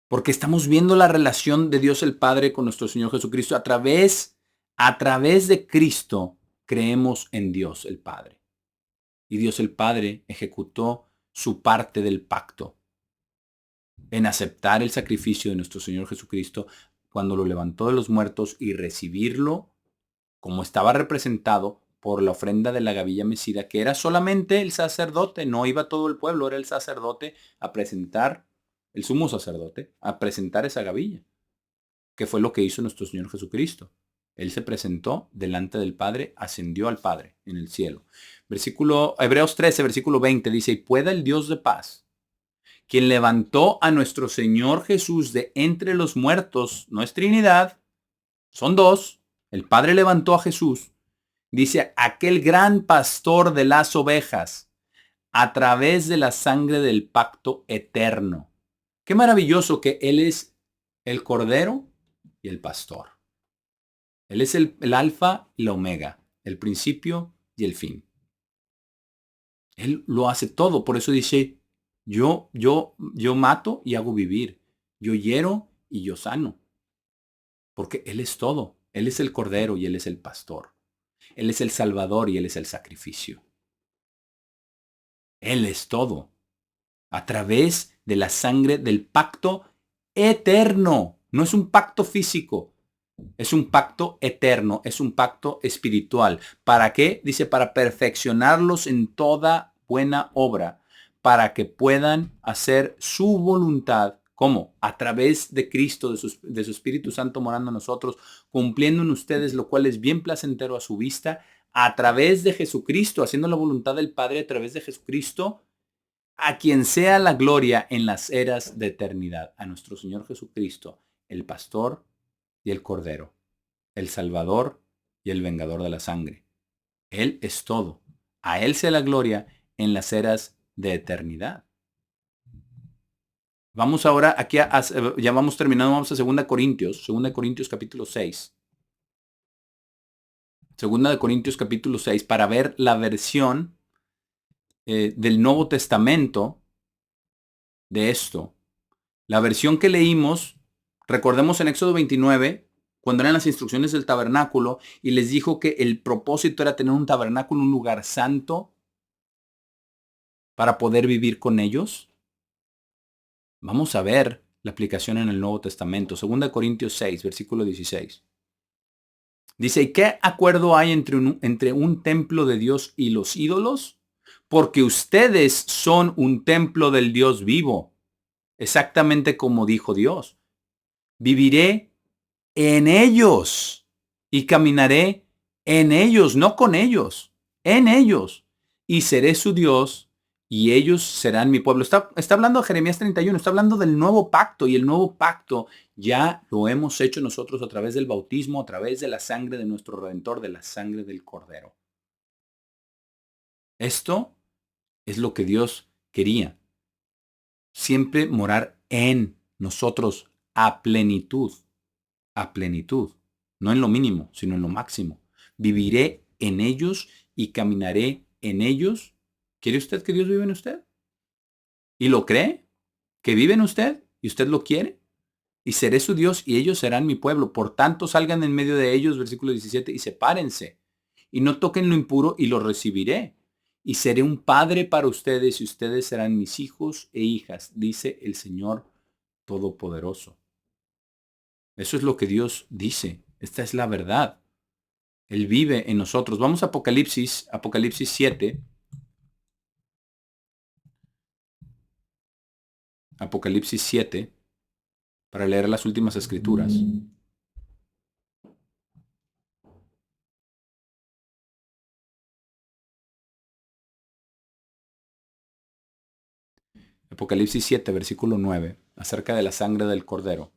Porque estamos viendo la relación de Dios el Padre con nuestro Señor Jesucristo. A través de Cristo creemos en Dios el Padre. Y Dios el Padre ejecutó su parte del pacto en aceptar el sacrificio de nuestro Señor Jesucristo cuando lo levantó de los muertos y recibirlo como estaba representado por la ofrenda de la gavilla mecida, que era solamente el sacerdote, no iba todo el pueblo, era el sacerdote a presentar, el sumo sacerdote, a presentar esa gavilla, que fue lo que hizo nuestro Señor Jesucristo. Él se presentó delante del Padre, ascendió al Padre en el cielo. Hebreos 13, versículo 20 dice, y pueda el Dios de paz, quien levantó a nuestro Señor Jesús de entre los muertos, no es Trinidad, son dos, el Padre levantó a Jesús, dice, aquel gran pastor de las ovejas, a través de la sangre del pacto eterno. Qué maravilloso que Él es el Cordero y el pastor. Él es el alfa y la omega, el principio y el fin. Él lo hace todo, por eso dice, yo mato y hago vivir. Yo hiero y yo sano. Porque Él es todo. Él es el Cordero y Él es el pastor. Él es el Salvador y Él es el sacrificio. Él es todo. A través de la sangre del pacto eterno. No es un pacto físico. Es un pacto eterno. Es un pacto espiritual. ¿Para qué? Dice, para perfeccionarlos en toda buena obra. Para que puedan hacer su voluntad. ¿Cómo? A través de Cristo, de su Espíritu Santo morando en nosotros, cumpliendo en ustedes lo cual es bien placentero a su vista, a través de Jesucristo, haciendo la voluntad del Padre a través de Jesucristo, a quien sea la gloria en las eras de eternidad, a nuestro Señor Jesucristo, el pastor y el Cordero, el Salvador y el vengador de la sangre. Él es todo. A Él sea la gloria en las eras de eternidad. Vamos ahora aquí, ya vamos terminando, vamos a 2 Corintios capítulo 6. 2 capítulo 6, para ver la versión del Nuevo Testamento de esto. La versión que leímos, recordemos en Éxodo 29, cuando eran las instrucciones del tabernáculo, y les dijo que el propósito era tener un tabernáculo, un lugar santo, para poder vivir con ellos. Vamos a ver la aplicación en el Nuevo Testamento. 2 Corintios 6, versículo 16. Dice, ¿y qué acuerdo hay entre un templo de Dios y los ídolos? Porque ustedes son un templo del Dios vivo, exactamente como dijo Dios. Viviré en ellos y caminaré en ellos, no con ellos, en ellos. Y seré su Dios y ellos serán mi pueblo. Está hablando de Jeremías 31, está hablando del nuevo pacto, y el nuevo pacto ya lo hemos hecho nosotros a través del bautismo, a través de la sangre de nuestro Redentor, de la sangre del Cordero. Esto es lo que Dios quería. Siempre morar en nosotros a plenitud, no en lo mínimo, sino en lo máximo. Viviré en ellos y caminaré en ellos. ¿Quiere usted que Dios vive en usted? ¿Y lo cree? ¿Que vive en usted? ¿Y usted lo quiere? Y seré su Dios y ellos serán mi pueblo. Por tanto, salgan en medio de ellos, versículo 17, y sepárense. Y no toquen lo impuro y lo recibiré. Y seré un padre para ustedes y ustedes serán mis hijos e hijas, dice el Señor Todopoderoso. Eso es lo que Dios dice. Esta es la verdad. Él vive en nosotros. Vamos a Apocalipsis 7. Apocalipsis 7, para leer las últimas escrituras. Apocalipsis 7, versículo 9, acerca de la sangre del Cordero.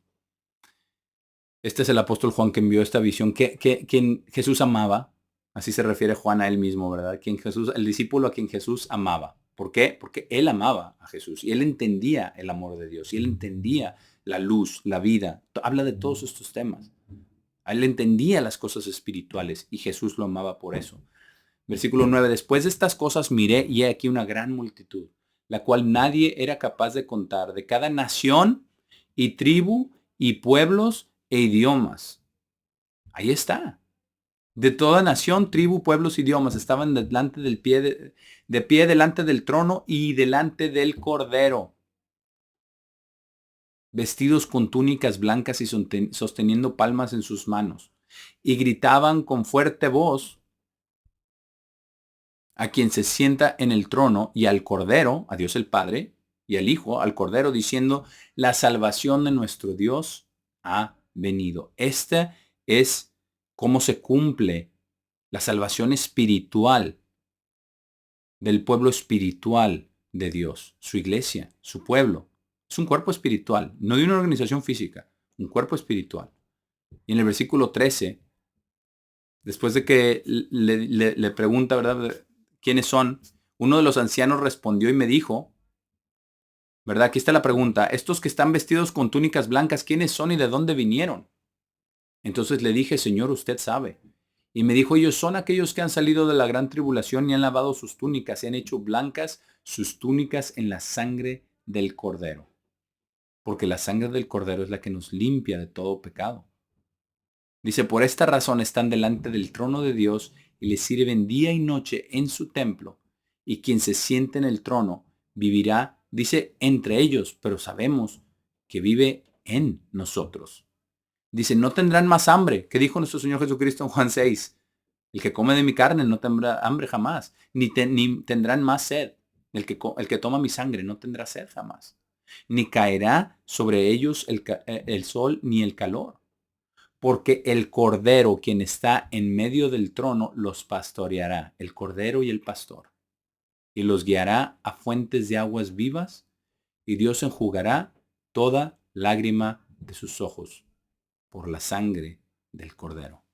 Este es el apóstol Juan que envió esta visión, quien Jesús amaba. Así se refiere Juan a él mismo, ¿verdad? El discípulo a quien Jesús amaba. ¿Por qué? Porque él amaba a Jesús y él entendía el amor de Dios y él entendía la luz, la vida. Habla de todos estos temas. Él entendía las cosas espirituales y Jesús lo amaba por eso. Versículo 9. Después de estas cosas miré y he aquí una gran multitud, la cual nadie era capaz de contar, de cada nación y tribu y pueblos e idiomas. Ahí está. De toda nación, tribu, pueblos, idiomas estaban delante del de pie delante del trono y delante del Cordero, vestidos con túnicas blancas y sosteniendo palmas en sus manos, y gritaban con fuerte voz a quien se sienta en el trono y al Cordero, a Dios el Padre, y al Hijo, al Cordero, diciendo, la salvación de nuestro Dios ha venido. Esta es cómo se cumple la salvación espiritual del pueblo espiritual de Dios, su iglesia, su pueblo. Es un cuerpo espiritual, no de una organización física, un cuerpo espiritual. Y en el versículo 13, después de que le pregunta, ¿verdad?, quiénes son, uno de los ancianos respondió y me dijo, ¿verdad? Aquí está la pregunta, estos que están vestidos con túnicas blancas, ¿quiénes son y de dónde vinieron? Entonces le dije, Señor, usted sabe. Y me dijo, ellos son aquellos que han salido de la gran tribulación y han lavado sus túnicas y han hecho blancas sus túnicas en la sangre del Cordero. Porque la sangre del Cordero es la que nos limpia de todo pecado. Dice, por esta razón están delante del trono de Dios y le sirven día y noche en su templo. Y quien se siente en el trono vivirá, dice, entre ellos, pero sabemos que vive en nosotros. Dice, no tendrán más hambre. ¿Qué dijo nuestro Señor Jesucristo en Juan 6? El que come de mi carne no tendrá hambre jamás, ni tendrán más sed. El que toma mi sangre no tendrá sed jamás. Ni caerá sobre ellos el sol ni el calor. Porque el Cordero, quien está en medio del trono, los pastoreará, el Cordero y el pastor, y los guiará a fuentes de aguas vivas, y Dios enjugará toda lágrima de sus ojos por la sangre del Cordero.